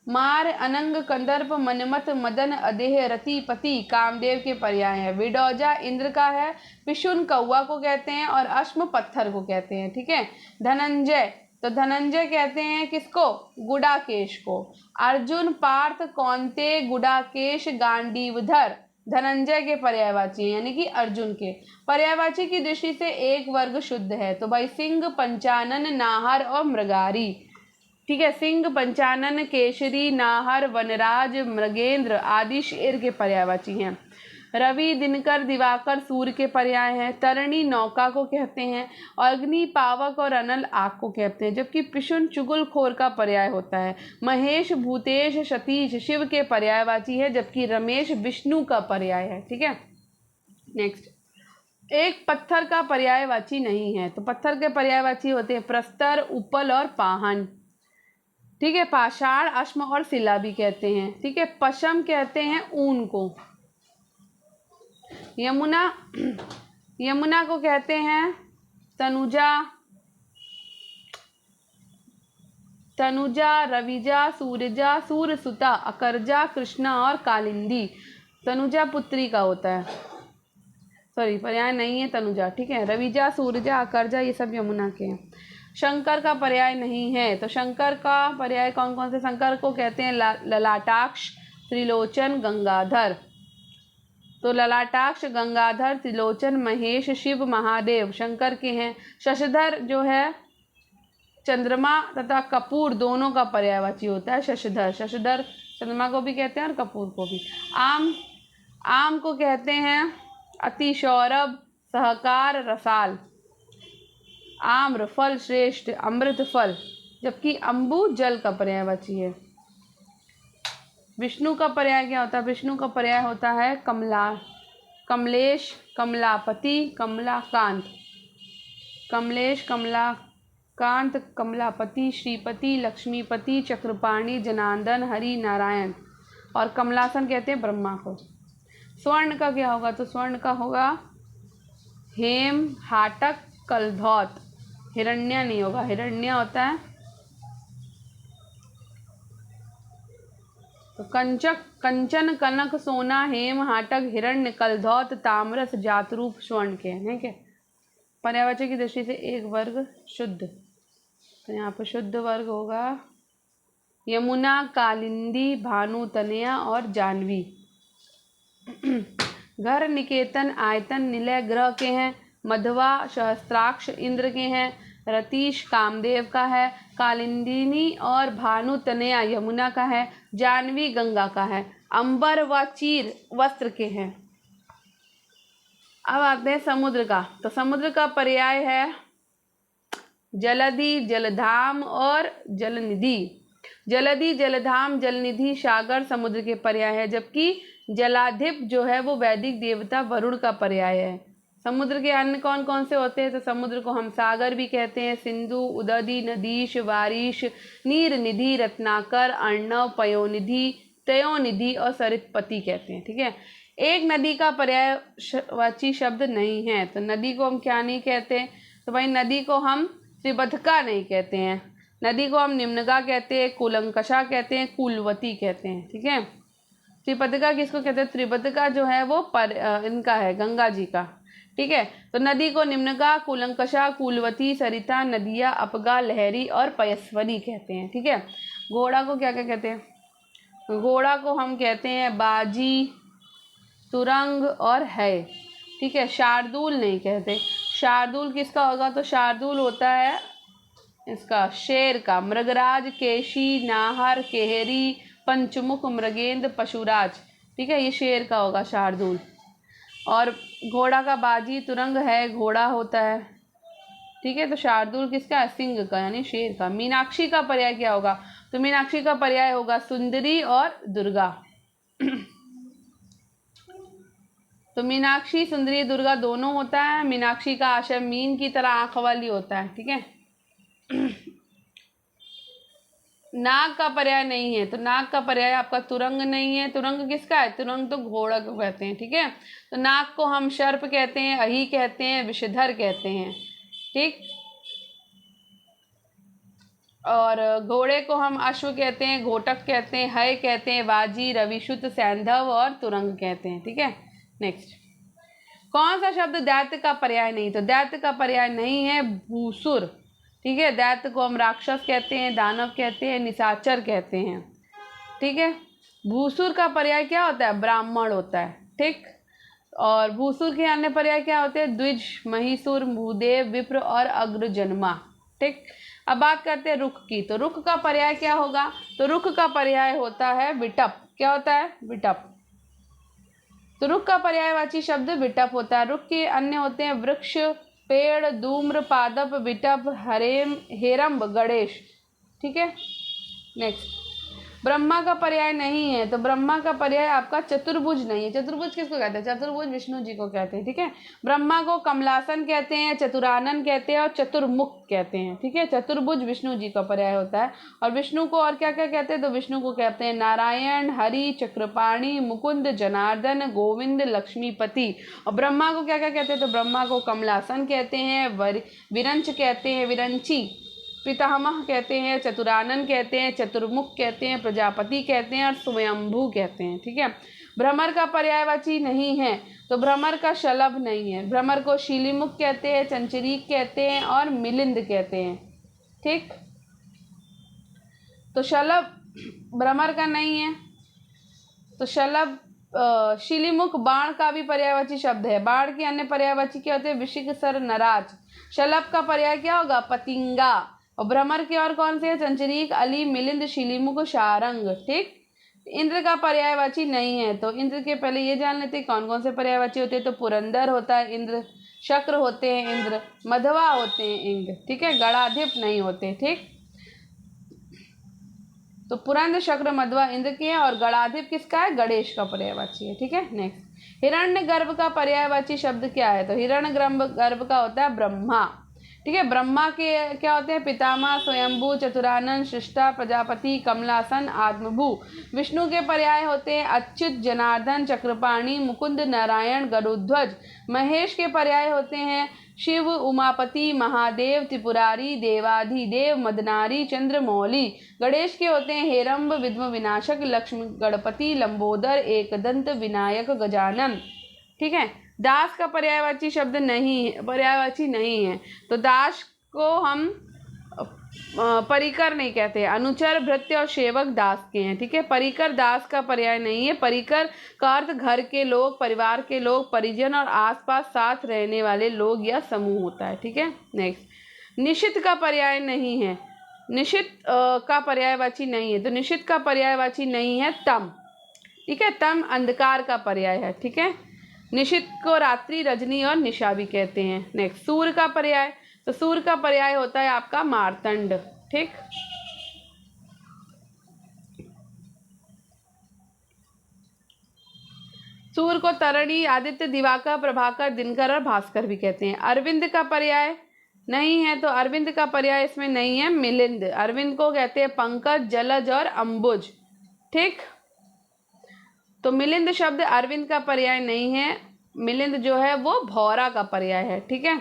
[SPEAKER 1] मार, अनंग, कंदर्प, मनमथ, मदन, अदेह, रति, पति कामदेव के पर्याय है। विडौजा इंद्र का है, पिशुन कौवा को कहते हैं और अश्म पत्थर को कहते हैं। ठीक है, धनंजय, तो धनंजय कहते हैं किसको? गुडाकेश को। अर्जुन, पार्थ, कौन्तेय, गुडाकेश, गांडीवधर धनंजय के पर्यायवाची हैं, यानी कि अर्जुन के। पर्यायवाची की दृष्टि से एक वर्ग शुद्ध है, तो भाई सिंह, पंचानन, नाहर और मृगारी। ठीक है, सिंह, पंचानन, केशरी, नाहर, वनराज, मृगेंद्र आदि शेर के पर्यायवाची हैं। रवि, दिनकर, दिवाकर सूर्य के पर्याय हैं। तरणी नौका को कहते हैं, अग्नि, पावक और अनल आग को कहते हैं, जबकि पिशुन चुगलखोर का पर्याय होता है। महेश, भूतेश, सतीश शिव के पर्यायवाची है, जबकि रमेश विष्णु का पर्याय है। ठीक है, नेक्स्ट। एक पत्थर का पर्यायवाची नहीं है, तो पत्थर के पर्यायवाची होते हैं प्रस्तर, उपल और पाहन। ठीक है, पाषाण, अश्म और शिला भी कहते हैं। ठीक है, पशम कहते हैं ऊन को। यमुना को कहते हैं तनुजा, रविजा, सूरजा, सूरसुता, अकरजा, कृष्णा और कालिंदी तनुजा पुत्री का होता है। सॉरी, पर्याय नहीं है तनुजा। ठीक है, रविजा, सूरजा, अकरजा ये सब यमुना के हैं। शंकर का पर्याय नहीं है। तो शंकर का पर्याय कौन कौन से? शंकर को कहते हैं ललाटाक्ष, त्रिलोचन, गंगाधर। तो ललाटाक्ष, गंगाधर, त्रिलोचन, महेश, शिव, महादेव शंकर के हैं। शशधर जो है चंद्रमा तथा कपूर दोनों का पर्यायवाची होता है शशधर। शशधर चंद्रमा को भी कहते हैं और कपूर को भी। आम को कहते हैं अतिशौरभ, सहकार, रसाल। आम्र फल श्रेष्ठ, अमृत फल, जबकि अम्बु जल का पर्यायवाची है। विष्णु का पर्याय क्या होता है? विष्णु का पर्याय होता है कमलेश, कमलापति, कमलाकांत। कमलेश, कमलाकांत, कमलापति, श्रीपति, लक्ष्मीपति, चक्रपाणी, जनार्दन, हरि, नारायण। और कमलासन कहते हैं ब्रह्मा को। स्वर्ण का क्या होगा? तो स्वर्ण का होगा हेम, हाटक, कलधौत। हिरण्य नहीं होगा, हिरण्य होता है तो कंचन, कनक, सोना, हेम, हाटक, हिरण्य, कलधौत, ताम्रस, जातरूप स्वर्ण के हैं। ठीक है, पर्यायवाची की दृष्टि से एक वर्ग शुद्ध, तो यहाँ पर शुद्ध वर्ग होगा यमुना, कालिंदी, भानु, तनया और जानवी। घर, निकेतन, आयतन, निलय ग्रह के हैं। मधवा, सहस्त्राक्ष इंद्र के हैं। रतीश कामदेव का है। कालिंदिनी और भानु तनया यमुना का है। जानवी गंगा का है। अंबर व चीर वस्त्र के हैं। अब आते हैं समुद्र का। तो समुद्र का पर्याय है जलधि, जलधाम और जलनिधि। जलधि, जलधाम, जलनिधि, सागर समुद्र के पर्याय है, जबकि जलाधिप जो है वो वैदिक देवता वरुण का पर्याय है। समुद्र के अन्य कौन कौन से होते हैं? तो समुद्र को हम सागर भी कहते हैं। सिंधु, उदधि, नदीश, वारिश, नीर निधि, रत्नाकर, अर्णव, पयोनिधि, तयोनिधि और सरितपति कहते हैं। ठीक है, एक नदी का पर्यायवाची शब्द नहीं है। तो नदी को हम क्या नहीं कहते? तो भाई नदी को हम त्रिबधका नहीं कहते हैं। नदी को हम निम्नगा कहते हैं, कुलंकषा कहते हैं, कुलवती कहते हैं। ठीक है, त्रिपदका किसको कहते हैं? त्रिपदका जो है वो इनका है, गंगा जी का। ठीक है, तो नदी को निम्नगा, कुलंकषा, कुलवती, सरिता, नदिया, अपगा, लहरी और पयस्वनी कहते हैं। ठीक है, घोड़ा को क्या क्या कहते हैं? घोड़ा को हम कहते हैं बाजी, तुरंग और है। ठीक है, शार्दूल नहीं कहते। शार्दूल किसका होगा? तो शार्दूल होता है इसका शेर का। मृगराज, केशी, नाहर, केहरी, पंचमुख, मृगेंद्र, पशुराज। ठीक है, ये शेर का होगा शार्दूल। और घोड़ा का बाजी, तुरंग है, घोड़ा होता है। ठीक है, तो शार्दूल किसका है? सिंह का, यानी शेर का। मीनाक्षी का पर्याय क्या होगा? तो मीनाक्षी का पर्याय होगा सुंदरी और दुर्गा। तो मीनाक्षी, सुंदरी, दुर्गा दोनों होता है। मीनाक्षी का आशय मीन की तरह आंख वाली होता है। ठीक है, नाग का पर्याय नहीं है। तो नाग का पर्याय आपका तुरंग नहीं है। तुरंग किसका है? तुरंग तो घोड़ा को कहते हैं। ठीक है, तो नाग को हम सर्प कहते हैं, अही कहते हैं, विषधर कहते हैं। ठीक, और घोड़े को हम अश्व कहते हैं, घोटक कहते हैं, हय कहते हैं, वाजी, रविशुत, सैंधव और तुरंग कहते हैं। ठीक है, नेक्स्ट, कौन सा शब्द दैत्य का पर्याय नहीं? तो दैत्य का पर्याय नहीं है भूसुर। ठीक है, दैत्य को हम राक्षस कहते हैं, दानव कहते हैं, निशाचर कहते हैं। ठीक है, भूसुर का पर्याय क्या होता है? ब्राह्मण होता है। ठीक, और भूसुर के अन्य पर्याय क्या होते हैं? द्विज, महिषुर, भूदेव, विप्र और अग्रजन्मा। ठीक, अब बात करते हैं रुख की। तो रुख का पर्याय क्या होगा? तो रुख का पर्याय होता है विटप। क्या होता है? विटप। तो रुख का पर्यायवाची शब्द विटप होता है। रुख के अन्य होते हैं वृक्ष, पेड़, धूम्र, पादप, विटप, हेरम्ब, गणेश। ठीक है, नेक्स्ट, ब्रह्मा का पर्याय नहीं है। तो ब्रह्मा का पर्याय आपका चतुर्भुज नहीं है। चतुर्भुज किसको कहते हैं? चतुर्भुज विष्णु जी को कहते हैं। ठीक है, ब्रह्मा को कमलासन कहते हैं, चतुरानन कहते हैं और चतुर्मुख कहते हैं। ठीक है, चतुर्भुज विष्णु जी का पर्याय होता है। और विष्णु को और क्या क्या कहते हैं? तो विष्णु को कहते हैं नारायण, हरि, चक्रपाणी, मुकुंद, जनार्दन, गोविंद, लक्ष्मीपति। और ब्रह्मा को क्या क्या कहते हैं? तो ब्रह्मा को कमलासन कहते हैं, विरंच कहते हैं, विरंची, पितामह कहते हैं, चतुरानन कहते हैं, चतुर्मुख कहते हैं, प्रजापति कहते हैं और स्वयंभू कहते हैं। ठीक है, भ्रमर का पर्यायवाची नहीं है। तो भ्रमर का शलभ नहीं है। भ्रमर को शीलीमुख कहते हैं, चंचरीक कहते हैं और मिलिंद कहते हैं। ठीक। तो शलभ भ्रमर का नहीं है। तो शलभ शिलीमुख बाण का भी पर्यायवाची शब्द है। बाण के अन्य पर्यायवाची क्या होते हैं? विशिक, सर, नराज। शलभ का पर्याय क्या होगा? पतिंगा। और भ्रमर के और कौन से हैं? चंचरीक, अली, मिलिंद, शिलीमुख, शारंग। ठीक। इंद्र का पर्यायवाची नहीं है। तो इंद्र के पहले ये जान लेते हैं कौन कौन से पर्यायवाची होते हैं। तो पुरंदर होता है इंद्र, शक्र होते हैं इंद्र, मधवा होते हैं इंद्र। ठीक है, गणाधिप नहीं होते। ठीक। तो पुरंदर, शक्र, मध्वा इंद्र के हैं और गणाधिप किसका है? गणेश का पर्यायवाची है। ठीक है। नेक्स्ट, हिरण्यगर्भ का पर्यायवाची शब्द क्या है? तो हिरण्यगर्भ का होता है ब्रह्मा। ठीक है। ब्रह्मा के क्या होते हैं? पितामह, स्वयंभू, चतुरानन, सृष्टा, प्रजापति, कमलासन, आत्मभू। विष्णु के पर्याय होते हैं अच्युत, जनार्दन, चक्रपाणि, मुकुंद, नारायण, गरुध्वज। महेश के पर्याय होते हैं शिव, उमापति, महादेव, त्रिपुरारी, देवाधिदेव, मदनारी, चंद्रमौली। गणेश के होते हैं हेरंब, विद्म विनाशक, लक्ष्मी, गणपति, लंबोदर, एकदंत, विनायक, गजानन। ठीक है। दास का पर्यायवाची शब्द नहीं है, पर्यायवाची नहीं है। तो दास को हम परिकर नहीं कहते। अनुचर, भृत्य और सेवक दास के हैं। ठीक है। परिकर दास का पर्याय नहीं है। परिकर का अर्थ घर के लोग, परिवार के लोग, परिजन और आसपास साथ रहने वाले लोग या समूह होता है। ठीक है। नेक्स्ट, निशित का पर्याय नहीं है। निशित का पर्यायवाची नहीं है। तो निशित का पर्यायवाची नहीं है तम। ठीक है। तम अंधकार का पर्याय है। ठीक है। निशित को रात्रि, रजनी और निशा भी कहते हैं। नेक्स्ट, सूर्य का पर्याय। तो सूर्य का पर्याय होता है आपका मार्तंड। ठीक। सूर्य को तरणी, आदित्य, दिवाकर, प्रभाकर, दिनकर और भास्कर भी कहते हैं। अरविंद का पर्याय नहीं है। तो अरविंद का पर्याय इसमें नहीं है मिलिंद। अरविंद को कहते हैं पंकज, जलज और अंबुज। ठीक। तो मिलिंद शब्द अरविंद का पर्याय नहीं है। मिलिंद जो है वो भौरा का पर्याय है। ठीक है।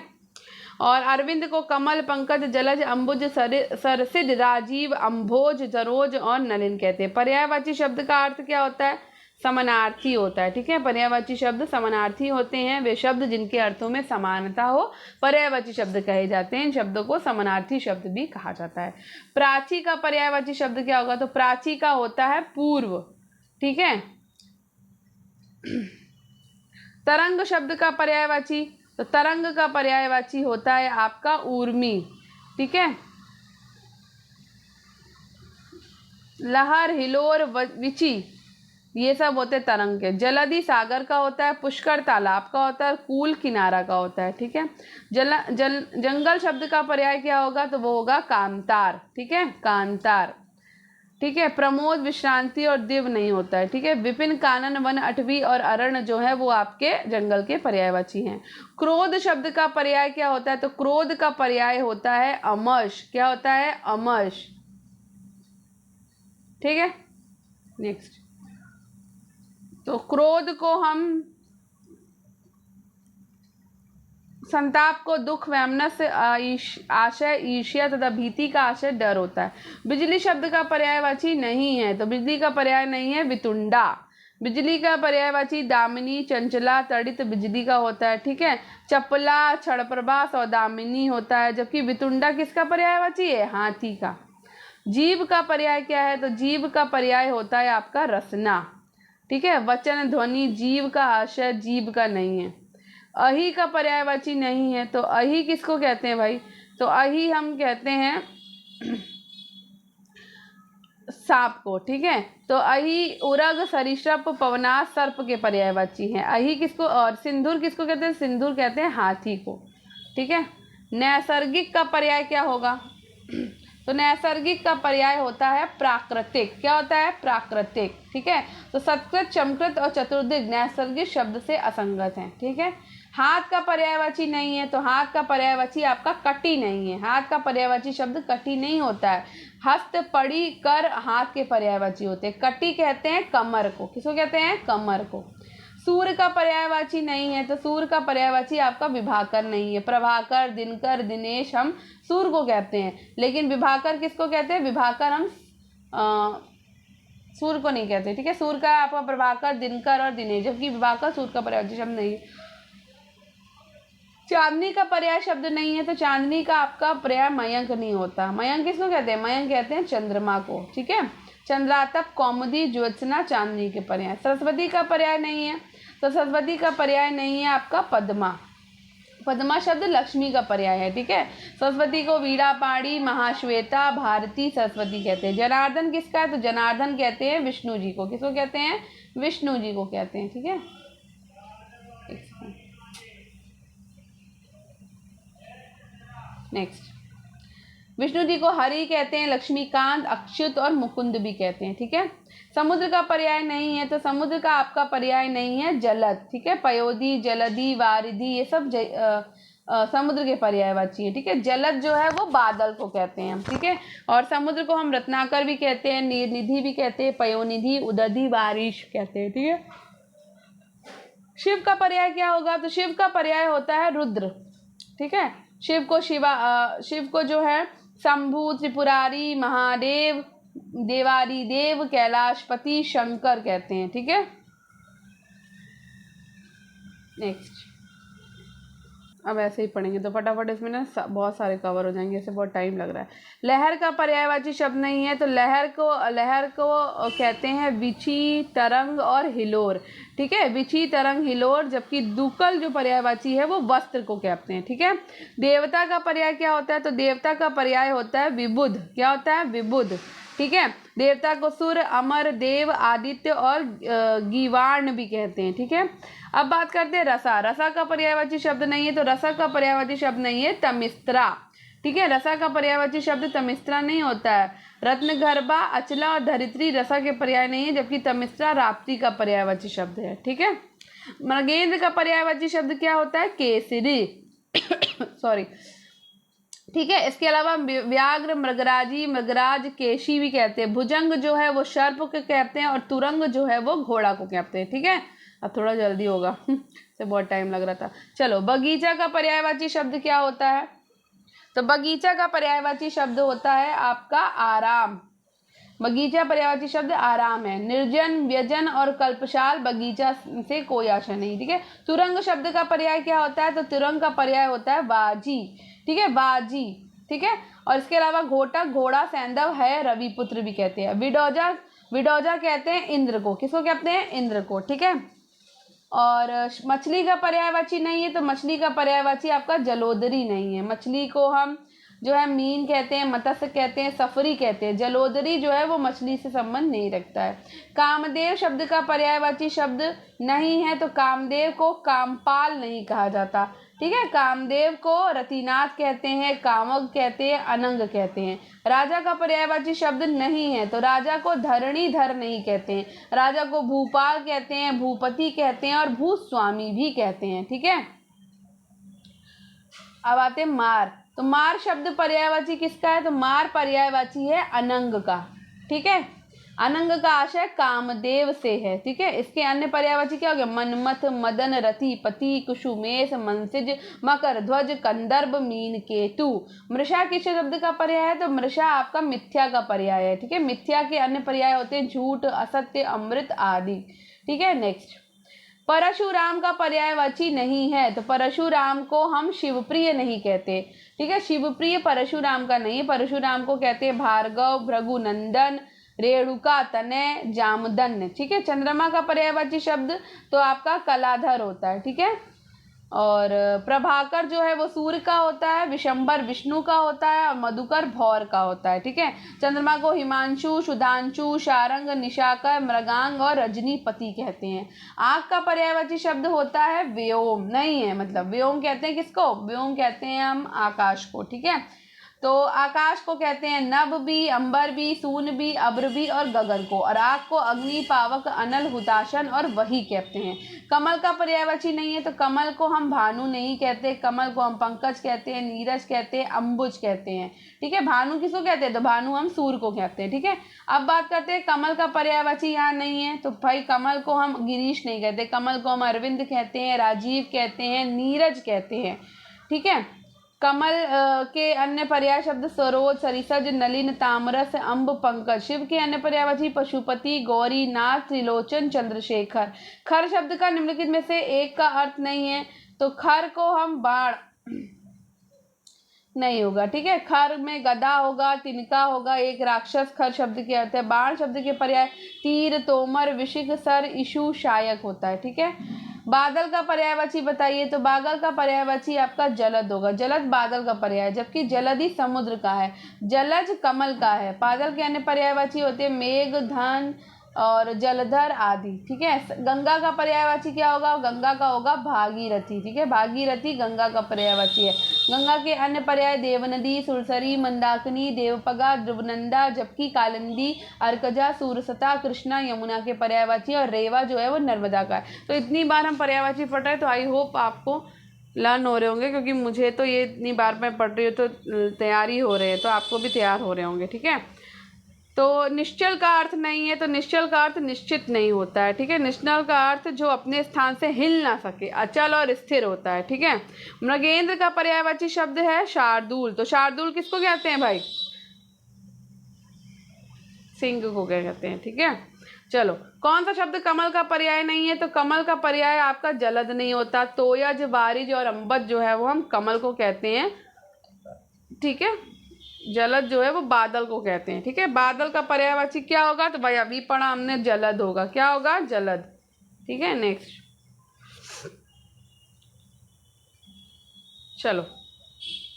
[SPEAKER 1] और अरविंद को कमल, पंकज, जलज, अंबुज, सरसिज, राजीव, अंभोज, सरोज और नलिन कहते हैं। पर्यायवाची शब्द का अर्थ क्या होता है? समानार्थी होता है। ठीक है। पर्यायवाची शब्द समानार्थी होते हैं। वे शब्द जिनके अर्थों में समानता हो पर्यायवाची शब्द कहे जाते हैं। इन शब्दों को समानार्थी शब्द भी कहा जाता है। प्राची का पर्यायवाची शब्द क्या होगा? तो प्राची का होता है पूर्व। ठीक है। तरंग शब्द का पर्यायवाची। तो तरंग का पर्यायवाची होता है आपका ऊर्मी। ठीक है। लहर, हिलोर, विची, ये सब होते तरंग के। जलधि सागर का होता है। पुष्कर तालाब का होता है। कूल किनारा का होता है। ठीक है। जंगल शब्द का पर्याय क्या होगा? तो वो होगा कांतार। ठीक है, कांतार। ठीक है। प्रमोद, विश्रांति और दिव्य नहीं होता है। ठीक है। विपिन, कानन, वन, अटवी और अरण्य जो है वो आपके जंगल के पर्यायवाची हैं। क्रोध शब्द का पर्याय क्या होता है? तो क्रोध का पर्याय होता है अमर्ष। क्या होता है? अमर्ष। ठीक है। नेक्स्ट, तो क्रोध को हम संताप को दुख, वैमनस्य, आशय, ईर्ष्या तथा भीति का आशय डर होता है। बिजली शब्द का पर्यायवाची नहीं है। तो बिजली का पर्याय नहीं है वितुंडा। बिजली का पर्यायवाची दामिनी, चंचला, तड़ित बिजली का होता है। ठीक है। चपला, क्षणप्रभा, सौदामिनी होता है। जबकि वितुंडा किसका पर्यायवाची है? हाथी का। जीव का पर्याय क्या है? तो जीव का पर्याय होता है आपका रसना। ठीक है। वचन, ध्वनि, जीव का आशय जीव का नहीं है। अहि का पर्यायवाची नहीं है। तो अहि किसको कहते हैं भाई? तो अहि हम कहते हैं सांप को। ठीक है। तो अहि उरग, सरीसृप, पवनास, सर्प के पर्यायवाची हैं। अहि किसको? और सिंदूर किसको कहते हैं? सिंदूर कहते हैं हाथी को। ठीक है। नैसर्गिक का पर्याय क्या होगा? तो नैसर्गिक का पर्याय होता है प्राकृतिक। क्या होता है? प्राकृतिक। ठीक है। तो सत्कृत, चमकृत और चतुर्दिग नैसर्गिक शब्द से असंगत हैं। ठीक है। हाथ का पर्यायवाची नहीं है। तो हाथ का पर्यायवाची आपका कटी नहीं है। हाथ का पर्यायवाची शब्द कटी नहीं होता है। हस्त, पड़ी, कर हाथ के पर्यायवाची होते हैं। कटी कहते हैं कमर को। किसको कहते हैं? कमर को। सूर्य का पर्यायवाची नहीं है। तो सूर्य का पर्यायवाची आपका विभाकर नहीं है। प्रभाकर, दिनकर, दिनेश हम सूर्य को कहते हैं। लेकिन विभाकर किसको कहते हैं? विभाकर हम सूर्य को नहीं कहते। ठीक है। सूर्य का आपका प्रभाकर, दिनकर और दिनेश, जबकि विभाकर सूर्य का पर्यायवाची शब्द नहीं है। चांदनी का पर्याय शब्द नहीं है, तो चांदनी का आपका पर्याय मयंक नहीं होता। मयंक किसको कहते हैं? मयंक कहते हैं चंद्रमा को, ठीक है। चंद्रातप, कौमुदी, ज्योत्सना चांदनी के पर्याय। सरस्वती का पर्याय नहीं है, तो सरस्वती का पर्याय नहीं है आपका पद्मा। पद्मा शब्द लक्ष्मी का पर्याय है, ठीक है। सरस्वती को वीणा पाणी, महाश्वेता, भारती, सरस्वती कहते हैं। जनार्दन किसका है? तो जनार्दन कहते हैं विष्णु जी को। किसको कहते हैं? विष्णु जी को कहते हैं, ठीक है। नेक्स्ट, विष्णु जी को हरि कहते हैं, लक्ष्मीकांत, अच्युत और मुकुंद भी कहते हैं, ठीक है। समुद्र का पर्याय नहीं है, तो समुद्र का आपका पर्याय नहीं है जलद, ठीक है। पयोधी, जलधि, वारिधि, ये सब समुद्र के पर्यायवाची है, ठीक है। जलद जो है वो बादल को कहते हैं, ठीक है। और समुद्र को हम रत्नाकर भी कहते हैं, नीरनिधि भी कहते हैं, पयोनिधि, उदधि, बारिश कहते हैं, ठीक है। शिव का पर्याय क्या होगा? तो शिव का पर्याय होता है रुद्र, ठीक है। शिव को जो है शंभु, त्रिपुरारी, महादेव, देवारी देव, कैलाशपति, शंकर कहते हैं, ठीक है। नेक्स्ट, अब ऐसे ही पढ़ेंगे तो फटाफट इसमें ना बहुत सारे कवर हो जाएंगे, ऐसे बहुत टाइम लग रहा है। लहर का पर्यायवाची शब्द नहीं है, तो लहर को कहते हैं विची, तरंग और हिलोर, ठीक है। विची, तरंग, हिलोर। जबकि दुकल जो पर्यायवाची है वो वस्त्र को कहते हैं, ठीक है। देवता का पर्याय क्या होता है? तो देवता का पर्याय होता है विबुध। क्या होता है? विबुध, ठीक है। देवता को सुर, अमर, देव, आदित्य और गीवार्ण भी कहते हैं, ठीक है। अब बात करते हैं रसा। रसा का पर्यायवाची शब्द नहीं है, तो रसा का पर्यायवाची शब्द नहीं है तमिस्त्रा, ठीक है। रसा का पर्यायवाची शब्द तमिस्त्रा नहीं होता है। रत्नगर्भा, अचला और धरित्री रसा के पर्याय नहीं है, जबकि तमिस्त्रा राप्ती का पर्यायवाची शब्द है, ठीक है। मृगेंद्र का पर्यायवाची शब्द क्या होता है? केसरी सॉरी, ठीक है। इसके अलावा व्याघ्र, मृगराजी, मृगराज, केशी भी कहते हैं। भुजंग जो है वो सर्प को कहते हैं, और तुरंग जो है वो घोड़ा को कहते हैं, ठीक है। अब थोड़ा जल्दी होगा से बहुत टाइम लग रहा था। चलो, बगीचा का पर्यायवाची शब्द क्या होता है? तो बगीचा का पर्यायवाची शब्द होता है आपका आराम। बगीचा पर्यायवाची शब्द आराम है। निर्जन, व्यजन और कल्पशाल बगीचा से कोई आशा नहीं, ठीक है। तुरंग शब्द का पर्याय क्या होता है? तो तुरंग का पर्याय होता है बाजी, ठीक है, बाजी, ठीक है। और इसके अलावा घोटक, घोड़ा, सैंधव है, रविपुत्र भी कहते हैं। विडोजा कहते हैं इंद्र को। किसको कहते हैं? इंद्र को, ठीक है। और मछली का पर्यायवाची नहीं है, तो मछली का पर्यायवाची आपका जलोदरी नहीं है। मछली को हम जो है मीन कहते हैं, मत्स्य कहते हैं, सफरी कहते हैं। जलोदरी जो है वो मछली से संबंध नहीं रखता है। कामदेव शब्द का पर्यायवाची शब्द नहीं है, तो कामदेव को कामपाल नहीं कहा जाता, ठीक है। कामदेव को रतिनाथ कहते हैं, कामक कहते हैं, अनंग कहते हैं। राजा का पर्यायवाची शब्द नहीं है, तो राजा को धरणीधर नहीं कहते हैं। राजा को भूपाल कहते हैं, भूपति कहते हैं और भूस्वामी भी कहते हैं, ठीक है। अब आते हैं मार। तो मार शब्द पर्यायवाची किसका है? तो मार पर्यायवाची है अनंग का, ठीक है। अनंग का आशय कामदेव से है, ठीक है। इसके अन्य पर्यायवाची क्या हो गया? मनमथ, मदन, रति, पति, कुसुमेश, मनसिज, मकर ध्वज, कंदर्प, मीन, केतु। मृषा किस शब्द का पर्याय है? तो मृषा आपका मिथ्या का पर्याय है, ठीक है। मिथ्या के अन्य पर्याय होते हैं झूठ, असत्य, अमृत आदि, ठीक है। नेक्स्ट, परशुराम का पर्यायवाची नहीं है, तो परशुराम को हम शिवप्रिय नहीं कहते, ठीक है। शिवप्रिय परशुराम का नहीं, परशुराम को कहते हैं भार्गव, भृगुनंदन, रेणुका, तनय, जामदन, ठीक है। चंद्रमा का पर्यायवाची शब्द तो आपका कलाधर होता है, ठीक है। और प्रभाकर जो है वो सूर्य का होता है, विशंबर विष्णु का होता है और मधुकर भौर का होता है, ठीक है। चंद्रमा को हिमांशु, सुधांशु, शारंग, निशाकर, मृगांग और रजनीपति कहते हैं। आग का पर्यायवाची शब्द होता है व्योम, नहीं है, मतलब व्योम कहते हैं किसको? व्योम कहते हैं हम आकाश को, ठीक है। तो आकाश को कहते हैं नभ भी, अंबर भी, सून भी, अब्र भी और गगन को। और आग को अग्नि, पावक, अनल, हुताशन और वही कहते हैं। कमल का पर्यायवाची नहीं है, तो कमल को हम भानु नहीं कहते, कमल को हम पंकज कहते हैं, नीरज कहते हैं, अंबुज कहते हैं, ठीक है। भानु किसको कहते हैं? तो भानु हम सूर्य को कहते हैं, ठीक है। अब बात करते हैं कमल का पर्यायवाची यहाँ नहीं है, तो भाई कमल को हम गिरीश नहीं कहते, कमल को हम अरविंद कहते हैं, राजीव कहते हैं, नीरज कहते हैं, ठीक है। कमल के अन्य पर्याय शब्द सरोज, सरिसज, नलिन, तामरस, अम्ब, पंकज। शिव के अन्य पर्यायवाची पशुपति, गौरी, नाथ, त्रिलोचन, चंद्रशेखर। खर शब्द का निम्नलिखित में से एक का अर्थ नहीं है, तो खर को हम बाण नहीं होगा, ठीक है। खर में गदा होगा, तिनका होगा। एक राक्षस खर शब्द के अर्थ है। बाण शब्द के पर्याय तीर, तोमर, विशिख, सर, इशु, शायक होता है, ठीक है। बादल का पर्यायवाची बताइए, तो बादल का पर्यायवाची आपका जलद होगा। जलद बादल का पर्याय, जबकि जलधि समुद्र का है, जलज कमल का है। बादल के अन्य पर्यायवाची होते हैं मेघ, धन और जलधर आदि, ठीक है। गंगा का पर्यायवाची क्या होगा? गंगा का होगा भागीरथी, ठीक है। भागीरथी गंगा का पर्यायवाची है। गंगा के अन्य पर्याय देवनदी, सुरसरी, मंदाकिनी, देवपगा, ध्रुवनंदा, जबकि कालिंदी, अर्कजा, सूरसता, कृष्णा यमुना के पर्यायवाची, और रेवा जो है वो नर्मदा का है। तो इतनी बार हम पर्यायवाची पढ़ रहे हैं, तो आई होप आपको लर्न हो रहे होंगे, क्योंकि मुझे तो ये इतनी बार मैं पढ़ रही हूँ तो तैयारी हो रहे हैं, तो आपको भी तैयार हो रहे होंगे, ठीक है। तो निश्चल का अर्थ नहीं है, तो निश्चल का अर्थ निश्चित नहीं होता है, ठीक है। निश्चल का अर्थ जो अपने स्थान से हिल ना सके, अचल और स्थिर होता है, ठीक है। मृगेंद्र का पर्यायवाची शब्द है शार्दूल। तो शार्दूल किसको कहते हैं भाई? सिंह को क्या कहते हैं, ठीक है। चलो, कौन सा शब्द कमल का पर्याय नहीं है? तो कमल का पर्याय आपका जलद नहीं होता। तोयज, बारिज और अम्बत जो है वो हम कमल को कहते हैं, ठीक है। जलद जो है वो बादल को कहते हैं, ठीक है। बादल का पर्यायवाची क्या होगा? तो भाई अभी पढ़ा हमने, जलद होगा। क्या होगा? जलद, ठीक है। नेक्स्ट, चलो,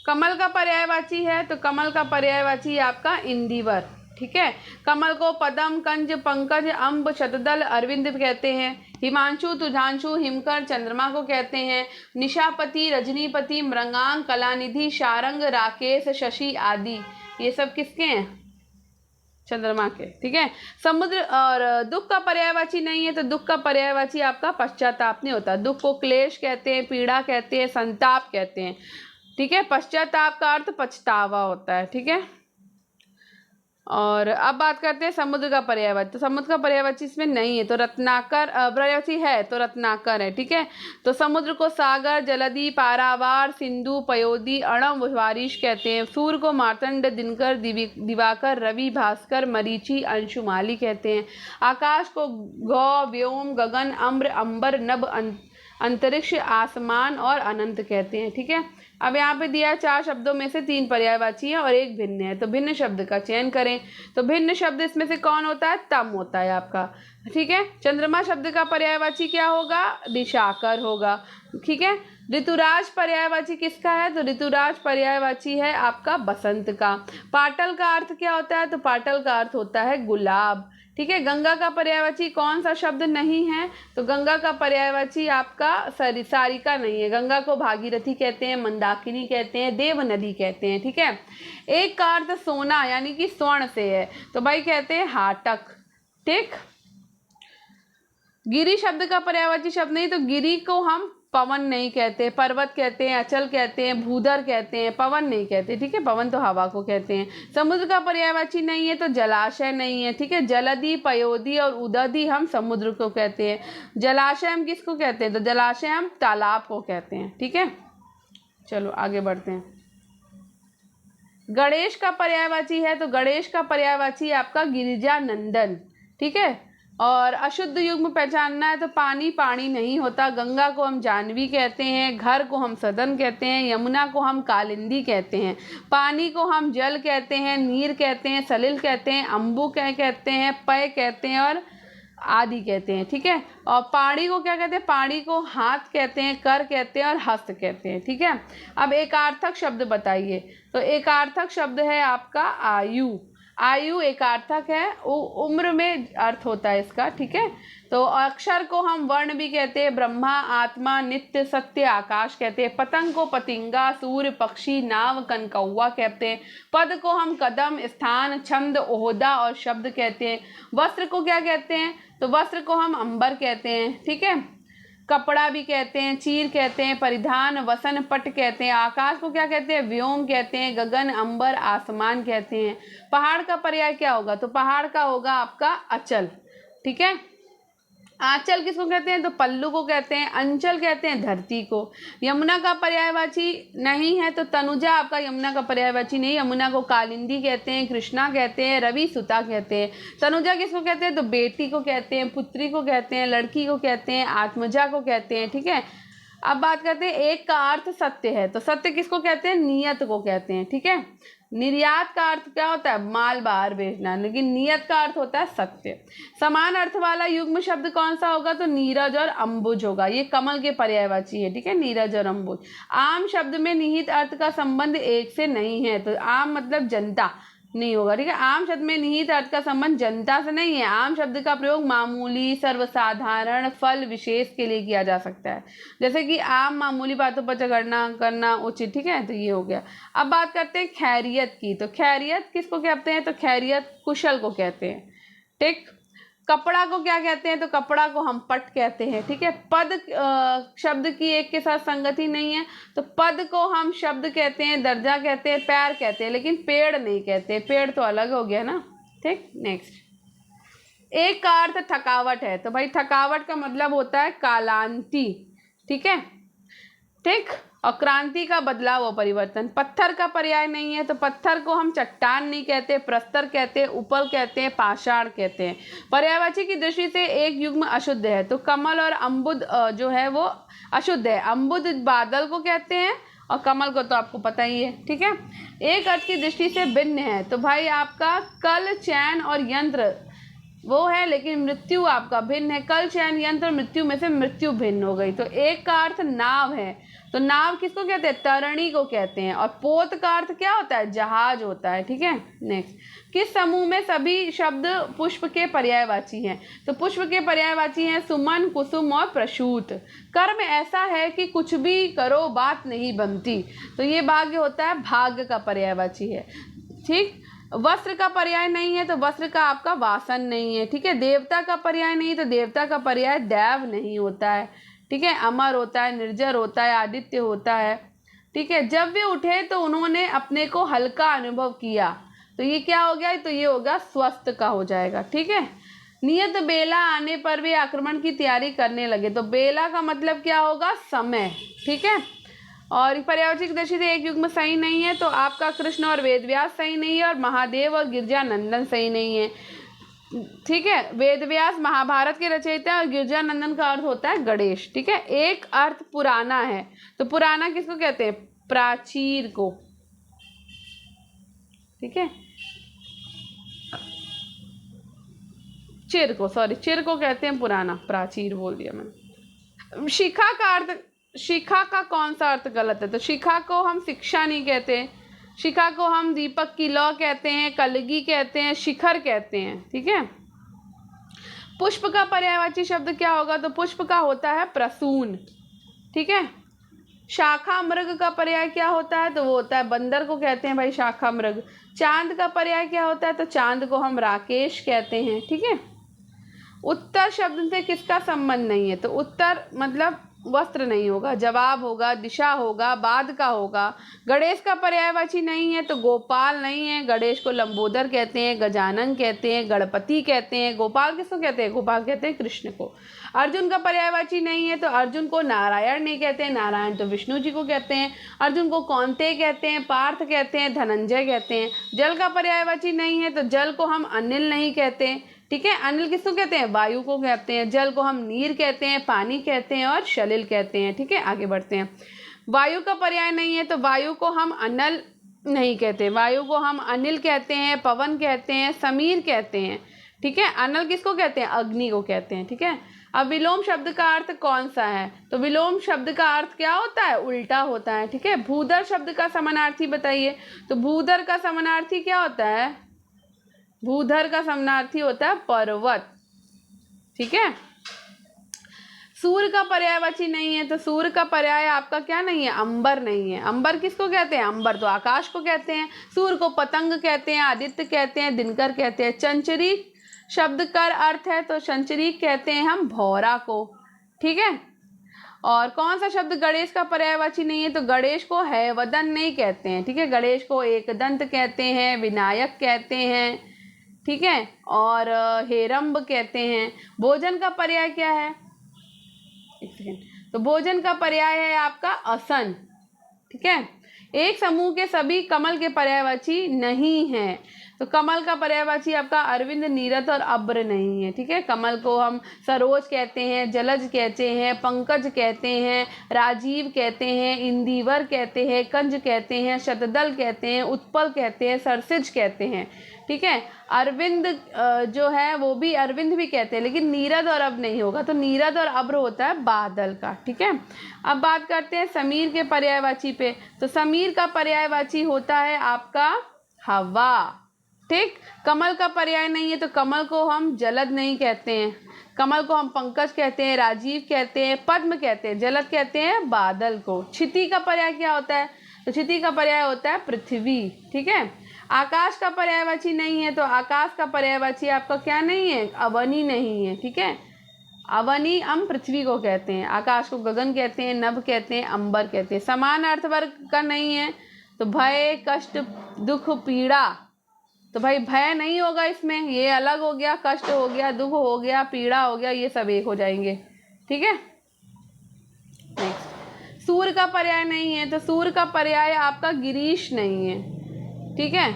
[SPEAKER 1] कमल का पर्यायवाची है, तो कमल का पर्यायवाची आपका इंदिवर, ठीक है। कमल को पदम, कंज, पंकज, अम्ब, शतदल, अरविंद कहते हैं। हिमांशु, तुझांशु, हिमकर चंद्रमा को कहते हैं। निशापति, रजनीपति, मृगांक, कलानिधि, शारंग, राकेश, शशि आदि ये सब किसके हैं? चंद्रमा के, ठीक है। समुद्र और दुख का पर्यायवाची नहीं है, तो दुख का पर्यायवाची आपका पश्चाताप नहीं होता। दुख को क्लेश कहते हैं, पीड़ा कहते हैं, संताप कहते हैं, ठीक है। पश्चाताप का अर्थ पछतावा होता है, ठीक है। और अब बात करते हैं समुद्र का पर्यायवाची। तो समुद्र का पर्यायवाची इसमें नहीं है, तो रत्नाकर पर्यायवाची है, तो रत्नाकर है, ठीक है। तो समुद्र को सागर, जलधि, पारावार, सिंधु, पयोधी, अणव, वारिश कहते हैं। सूर्य को मार्तंड, दिनकर, दिवाकर, रवि, भास्कर, मरीचि, अंशुमाली कहते हैं। आकाश को गौ, व्योम, गगन, अम्र, अंबर, नभ, अंतरिक्ष, आसमान और अनंत कहते हैं, ठीक है। अब यहाँ पे दिया है 4 शब्दों में से 3 पर्यायवाची है और 1 भिन्न है, तो भिन्न शब्द का चयन करें। तो भिन्न शब्द इसमें से कौन होता है? तम होता है आपका, ठीक है। चंद्रमा शब्द का पर्यायवाची क्या होगा? दिशाकर होगा, ठीक है। ऋतुराज पर्यायवाची किसका है? तो ऋतुराज पर्यायवाची है आपका बसंत का। पाटल का अर्थ क्या होता है? तो पाटल का अर्थ होता है गुलाब, ठीक है। गंगा का पर्यायवाची कौन सा शब्द नहीं है? तो गंगा का पर्यायवाची आपका सारिका नहीं है। गंगा को भागीरथी कहते हैं, मंदाकिनी कहते हैं, देव नदी कहते हैं, ठीक है। एक का अर्थ सोना यानी कि स्वर्ण से है, तो भाई कहते हैं हाटक, ठीक। गिरी शब्द का पर्यायवाची शब्द नहीं, तो गिरी को हम पवन नहीं कहते, पर्वत कहते हैं, अचल कहते हैं, भूधर कहते हैं, पवन नहीं कहते, ठीक है। पवन तो हवा को कहते हैं। समुद्र का पर्यायवाची नहीं है, तो जलाशय नहीं है, ठीक है। जलधि, पयोधी और उदधि हम समुद्र को कहते हैं। जलाशय हम किसको कहते हैं? तो जलाशय हम तालाब को कहते हैं, ठीक है। चलो आगे बढ़ते हैं। गणेश का पर्यायवाची है, तो गणेश का पर्यायवाची आपका गिरिजा नंदन, ठीक है। और अशुद्ध युग्म पहचानना है, तो पानी पानी नहीं होता। गंगा को हम जानवी कहते हैं, घर को हम सदन कहते हैं, यमुना को हम कालिंदी कहते हैं, पानी को हम जल कहते हैं, नीर कहते हैं, सलिल कहते हैं, अम्बु कहते हैं, पय कहते हैं और आदि कहते हैं, ठीक है। और पानी को क्या कहते हैं? पानी को हाथ कहते हैं, कर कहते हैं और हस्त कहते हैं, ठीक है। अब एकार्थक शब्द बताइए, तो एकार्थक शब्द है आपका आयु। आयु एकार्थक है, उम्र में अर्थ होता है इसका, ठीक है। तो अक्षर को हम वर्ण भी कहते हैं, ब्रह्मा, आत्मा, नित्य, सत्य, आकाश कहते हैं। पतंग को पतिंगा, सूर्य, पक्षी, नाव, कनकौवा कहते हैं। पद को हम कदम, स्थान, छंद, ओहदा और शब्द कहते हैं। वस्त्र को क्या कहते हैं? तो वस्त्र को हम अंबर कहते हैं, ठीक है। कपड़ा भी कहते हैं, चीर कहते हैं, परिधान, वसन, पट कहते हैं। आकाश को क्या कहते हैं? व्योम कहते हैं, गगन, अंबर, आसमान कहते हैं। पहाड़ का पर्याय क्या होगा? तो पहाड़ का होगा आपका अचल, ठीक है। आंचल किसको कहते हैं? तो पल्लू को कहते हैं। अंचल कहते हैं धरती को। यमुना का पर्यायवाची नहीं है, तो तनुजा आपका यमुना का पर्यायवाची नहीं। यमुना को कालिंदी कहते हैं, कृष्णा कहते हैं, रवि सुता कहते हैं। तनुजा किसको कहते हैं? तो बेटी को कहते हैं, पुत्री को कहते हैं, लड़की को कहते हैं, आत्मजा को कहते हैं, ठीक है। अब बात करते हैं एक का अर्थ सत्य है, तो सत्य किसको कहते हैं? नियत को कहते हैं, ठीक है। निर्यात का अर्थ क्या होता है? माल बाहर भेजना, लेकिन नियत का अर्थ होता है सत्य। समान अर्थ वाला युग्म शब्द कौन सा होगा? तो नीरज और अंबुज होगा, ये कमल के पर्यायवाची है, ठीक है, नीरज और अंबुज। आम शब्द में निहित अर्थ का संबंध एक से नहीं है, तो आम मतलब जनता नहीं होगा, ठीक है। आम शब्द में निहित अर्थ का संबंध जनता से नहीं है। आम शब्द का प्रयोग मामूली, सर्वसाधारण, फल विशेष के लिए किया जा सकता है, जैसे कि आम मामूली बातों पर झगड़ना करना उचित, ठीक है, तो ये हो गया। अब बात करते हैं खैरियत की, तो खैरियत किसको कहते हैं? तो खैरियत कुशल को कहते हैं, ठीक। कपड़ा को क्या कहते हैं? तो कपड़ा को हम पट कहते हैं, ठीक है। पद शब्द की एक के साथ संगति नहीं है, तो पद को हम शब्द कहते हैं, दर्जा कहते हैं, पैर कहते हैं, लेकिन पेड़ नहीं कहते, पेड़ तो अलग हो गया ना, ठीक। नेक्स्ट, एक का अर्थ थकावट है, तो भाई थकावट का मतलब होता है कालांति, ठीक है, ठीक। और क्रांति का बदलाव और परिवर्तन। पत्थर का पर्याय नहीं है, तो पत्थर को हम चट्टान नहीं कहते, प्रस्तर कहते हैं, उपल कहते हैं, पाषाण कहते हैं। पर्यायवाची की दृष्टि से एक युग्म अशुद्ध है, तो कमल और अम्बुद जो है वो अशुद्ध है। अम्बुद बादल को कहते हैं और कमल को तो आपको पता ही है, ठीक है। एक अर्थ की दृष्टि से भिन्न है, तो भाई आपका कल, चैन और यंत्र वो है, लेकिन मृत्यु आपका भिन्न है। कल, चैन, यंत्र, मृत्यु में से मृत्यु भिन्न हो गई। तो एक का अर्थ नाव है, तो नाव किसको कहते हैं? तरणी को कहते हैं। और पोत का अर्थ क्या होता है? जहाज होता है, ठीक है। नेक्स्ट, किस समूह में सभी शब्द पुष्प के पर्यायवाची हैं? तो पुष्प के पर्यायवाची हैं सुमन, कुसुम और प्रसूत। कर्म ऐसा है कि कुछ भी करो बात नहीं बनती, तो ये भाग्य होता है, भाग्य का पर्यायवाची है, ठीक। वस्त्र का पर्याय नहीं है, तो वस्त्र का आपका वासन नहीं है, ठीक है। देवता का पर्याय नहीं, तो देवता का पर्याय देव नहीं होता है, ठीक है। अमर होता है, निर्जर होता है, आदित्य होता है, ठीक है। जब वे उठे तो उन्होंने अपने को हल्का अनुभव किया, तो ये क्या हो गया? तो ये होगा स्वस्थ का हो जाएगा, ठीक है। नियत बेला आने पर वे आक्रमण की तैयारी करने लगे, तो बेला का मतलब क्या होगा? समय, ठीक है। और पर्यायवाची की दृष्टि से एक युग्म सही नहीं है, तो आपका कृष्ण और वेदव्यास सही नहीं है, और महादेव और गिरजानंदन सही नहीं है, ठीक है। वेदव्यास महाभारत के रचयिता और गिरजानंदन का अर्थ होता है गणेश, ठीक है। एक अर्थ पुराना है, तो पुराना किसको कहते हैं? प्राचीर को, ठीक है, चिर को, सॉरी, चिर को कहते हैं पुराना, प्राचीर बोल दिया मैंने। शिखा का अर्थ, शिखा का कौन सा अर्थ गलत है? तो शिखा को हम शिक्षा नहीं कहते, शिखा को हम दीपक की लौ कहते हैं, कलगी कहते हैं, शिखर कहते हैं, ठीक है। पुष्प का पर्यायवाची शब्द क्या होगा? तो पुष्प का होता है प्रसून, ठीक है। शाखा मृग का पर्याय क्या होता है? तो वो होता है बंदर को कहते हैं भाई शाखा मृग। चांद का पर्याय क्या होता है? तो चांद को हम राकेश कहते हैं, ठीक है। उत्तर शब्द से किसका संबंध नहीं है? तो उत्तर मतलब वस्त्र नहीं होगा, जवाब होगा, दिशा होगा, बाद का होगा। गणेश का पर्यायवाची नहीं है, तो गोपाल नहीं है। गणेश को लंबोदर कहते हैं, गजानन कहते हैं, गणपति कहते हैं। गोपाल किसको कहते हैं? गोपाल कहते हैं कृष्ण को। अर्जुन का पर्यायवाची नहीं है, तो अर्जुन को नारायण नहीं कहते हैं, नारायण तो विष्णु जी को कहते हैं। अर्जुन को कौन्तेय कहते हैं, पार्थ कहते हैं, धनंजय कहते हैं। जल का पर्यायवाची नहीं है, तो जल को हम अनिल नहीं कहते, ठीक है। अनिल किसको कहते हैं? वायु को कहते हैं। जल को हम नीर कहते हैं, पानी कहते हैं और सलिल कहते हैं, ठीक है। आगे बढ़ते हैं। वायु का पर्याय नहीं है, तो वायु को हम अनल नहीं कहते, वायु को हम अनिल कहते हैं, पवन कहते हैं, समीर कहते हैं, ठीक है। अनल किसको कहते हैं? अग्नि को कहते हैं, ठीक है। अब विलोम शब्द का अर्थ कौन सा है? तो विलोम शब्द का अर्थ क्या होता है? उल्टा होता है, ठीक है। भूधर शब्द का समानार्थी बताइए। तो भूधर का समानार्थी क्या होता है? भूधर का समानार्थी होता है पर्वत, ठीक है। सूर्य का पर्यायवाची नहीं है, तो सूर्य का पर्याय आपका क्या नहीं है? अंबर नहीं है। अंबर किसको कहते हैं? अंबर तो आकाश को कहते हैं। सूर्य को पतंग कहते हैं, आदित्य कहते हैं, दिनकर कहते हैं। चंचरी शब्द का अर्थ है, तो चंचरी कहते हैं हम भौरा को, ठीक है। और कौन सा शब्द गणेश का पर्यायवाची नहीं है? तो गणेश को हैवदन नहीं कहते हैं, ठीक है। गणेश को एकदंत कहते हैं, विनायक कहते हैं, ठीक है, और हेरंब कहते हैं। भोजन का पर्याय क्या है? एक सेकेंड। तो भोजन का पर्याय है आपका असन, ठीक है। एक समूह के सभी कमल के पर्यायवाची नहीं है, तो कमल का पर्यायवाची आपका अरविंद, नीरद और अब्र नहीं है। ठीक है, कमल को हम सरोज कहते हैं, जलज कहते हैं, पंकज कहते हैं, राजीव कहते हैं, इंदिवर कहते हैं, कंज कहते हैं, शतदल कहते हैं, उत्पल कहते हैं, सरसिज कहते हैं। ठीक है, अरविंद जो है वो भी अरविंद भी कहते हैं, लेकिन नीरद और अब्र नहीं होगा, तो नीरद और अब्र होता है बादल का। ठीक है, अब बात करते हैं समीर के पर्यायवाची पे। तो समीर का पर्यायवाची होता है आपका हवा। ठीक, कमल का पर्याय नहीं है, तो कमल को हम जलद नहीं कहते हैं, कमल को हम पंकज कहते हैं, राजीव कहते हैं, पद्म कहते हैं, जलद कहते हैं बादल को। क्षिति का पर्याय क्या होता है? तो क्षिति का पर्याय होता है पृथ्वी। ठीक है, आकाश का पर्यायवाची नहीं है, तो आकाश का पर्यायवाची आपका क्या नहीं है? अवनी नहीं है। ठीक है, अवनी हम पृथ्वी को कहते हैं, आकाश को गगन कहते हैं, नभ कहते हैं, अंबर कहते हैं। समान अर्थवर्ग का नहीं है, तो भय, कष्ट, दुख, पीड़ा, तो भाई भय नहीं होगा इसमें, ये अलग हो गया, कष्ट हो गया, दुख हो गया, पीड़ा हो गया, ये सब एक हो जाएंगे। ठीक है, नेक्स्ट सूर्य का पर्याय नहीं है, तो सूर्य का पर्याय आपका गिरीश नहीं है। ठीक है,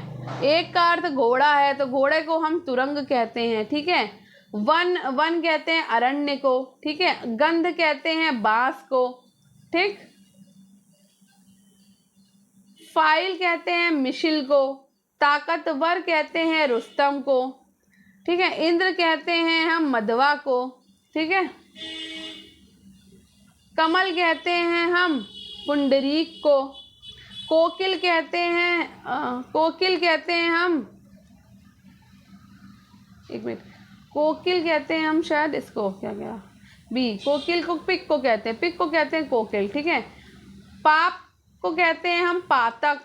[SPEAKER 1] एक का अर्थ घोड़ा है, तो घोड़े को हम तुरंग कहते हैं। ठीक है, वन, वन कहते हैं अरण्य को। ठीक है, गंध कहते हैं बांस को। ठीक, फाइल कहते हैं मिशिल को, ताकतवर कहते हैं रुस्तम को। ठीक है, इंद्र कहते हैं हम मधवा को। ठीक है, कमल कहते हैं हम पुंडरीक को, कोकिल कहते हैं हम, एक मिनट, कोकिल कहते हैं हम शायद इसको क्या बी, कोकिल को पिक को कहते हैं, पिक को कहते हैं कोकिल। ठीक है, पाप को कहते हैं हम पातक,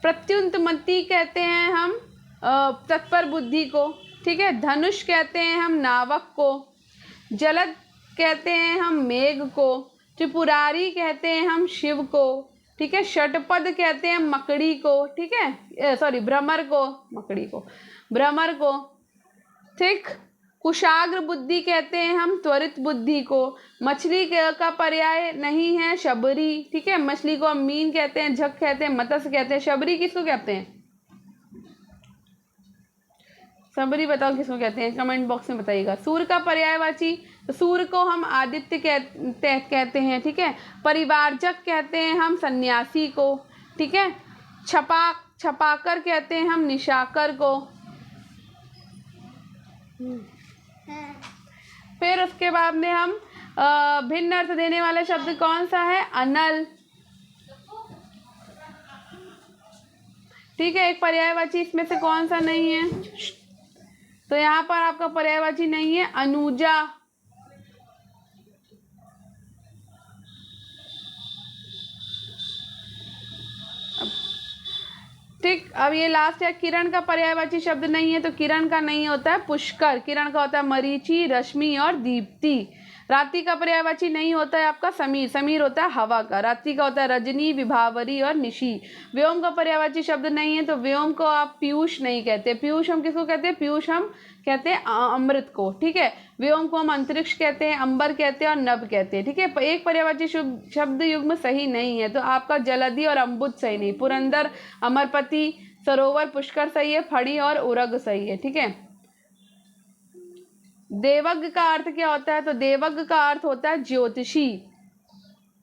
[SPEAKER 1] प्रत्युन्नति कहते हैं हम तत्पर बुद्धि को। ठीक है, धनुष कहते हैं हम नावक को, जलद कहते हैं हम मेघ को, त्रिपुरारी कहते हैं हम शिव को। ठीक है, षटपद कहते हैं मकड़ी को। ठीक है, सॉरी भ्रमर को, मकड़ी को, भ्रमर को। ठीक, कुशाग्र बुद्धि कहते हैं हम त्वरित बुद्धि को। मछली का पर्याय नहीं है शबरी। ठीक है, मछली को हम मीन कहते हैं, झक कहते हैं, मत्स्य कहते हैं। शबरी किसको कहते हैं? शबरी बताओ किसको कहते हैं, कमेंट बॉक्स में बताइएगा। सूर्य का पर्यायवाची, तो सूर्य को हम आदित्य कहते हैं। ठीक है, परिवारजक कहते हैं हम सन्यासी को। ठीक है, छपाकर कहते हैं हम निशाकर को। फिर उसके बाद में हम भिन्न अर्थ देने वाला शब्द कौन सा है? अनल। ठीक है, एक पर्यायवाची इसमें से कौन सा नहीं है? तो यहाँ पर आपका पर्यायवाची नहीं है अनुजा। ठीक, अब ये लास्ट है, किरण का पर्यायवाची शब्द नहीं है, तो किरण का नहीं होता है पुष्कर, किरण का होता है मरीचि, रश्मि और दीप्ति। रात्रि का पर्यायवाची नहीं होता है आपका समीर, समीर होता है हवा का। रात्रि का होता है रजनी, विभावरी और निशी। व्योम का पर्यायवाची शब्द नहीं है, तो व्योम को आप पीयूष नहीं कहते। पीयूष हम किसको कहते हैं? पीयूष हम कहते हैं अमृत को। ठीक है, व्योम को हम अंतरिक्ष कहते हैं, अंबर कहते हैं और नभ कहते हैं। ठीक है, एक पर्यायवाची शब्द युग्म सही नहीं है, तो आपका जलधि और अम्बुज सही नहीं, पुरंदर, अमरपति, सरोवर, पुष्कर सही है, फड़ी और उरग सही है। ठीक है, देवज्ञ का अर्थ क्या होता है? तो देवज्ञ का अर्थ होता है ज्योतिषी।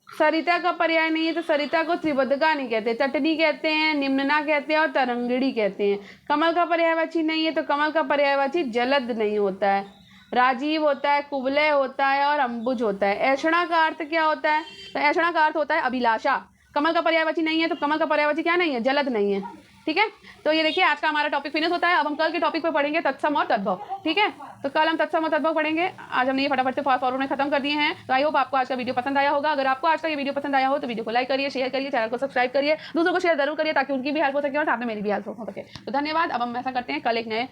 [SPEAKER 1] सरिता का पर्याय नहीं है, तो सरिता को त्रिवदगा नहीं कहते, तटनी कहते हैं, निम्नना कहते हैं और तरंगिणी कहते हैं। कमल का पर्यायवाची नहीं है, तो कमल का पर्यायवाची जलद नहीं होता है, राजीव होता है, कुवलय होता है और अंबुज होता है। ऐषणा का अर्थ क्या होता है? तो ऐषणा का अर्थ होता है अभिलाषा। कमल का पर्यायवाची नहीं है, तो कमल का पर्यायवाची क्या नहीं है? जलद नहीं है। ठीक है, तो ये देखिए आज का हमारा टॉपिक फिनिश होता है। अब हम कल के टॉपिक पे पढ़ेंगे तत्सम और तद्भव। ठीक है, तो कल हम तत्सम और तद्भव पढ़ेंगे। आज हमने ये फटाफट से फास्ट फॉरवर्ड में खत्म कर दिए हैं। तो आई होप आपको आज का वीडियो पसंद आया होगा। अगर आपको आज का ये वीडियो पसंद आया हो तो वीडियो को लाइक करिए, शेयर करिए, चैनल को सब्सक्राइब करिए, दूसरों को शेयर जरूर करिए ताकि उनकी भी हेल्प हो सके और साथ में मेरी भी हेल्प हो सके। तो धन्यवाद। अब हम ऐसा करते हैं, कल एक नए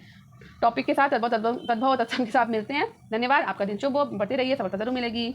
[SPEAKER 1] टॉपिक के साथ तद्भव और तत्सम के साथ मिलते हैं। धन्यवाद, आपका दिन शुभ हो, बढ़ते रहिए, सफलता जरूर मिलेगी।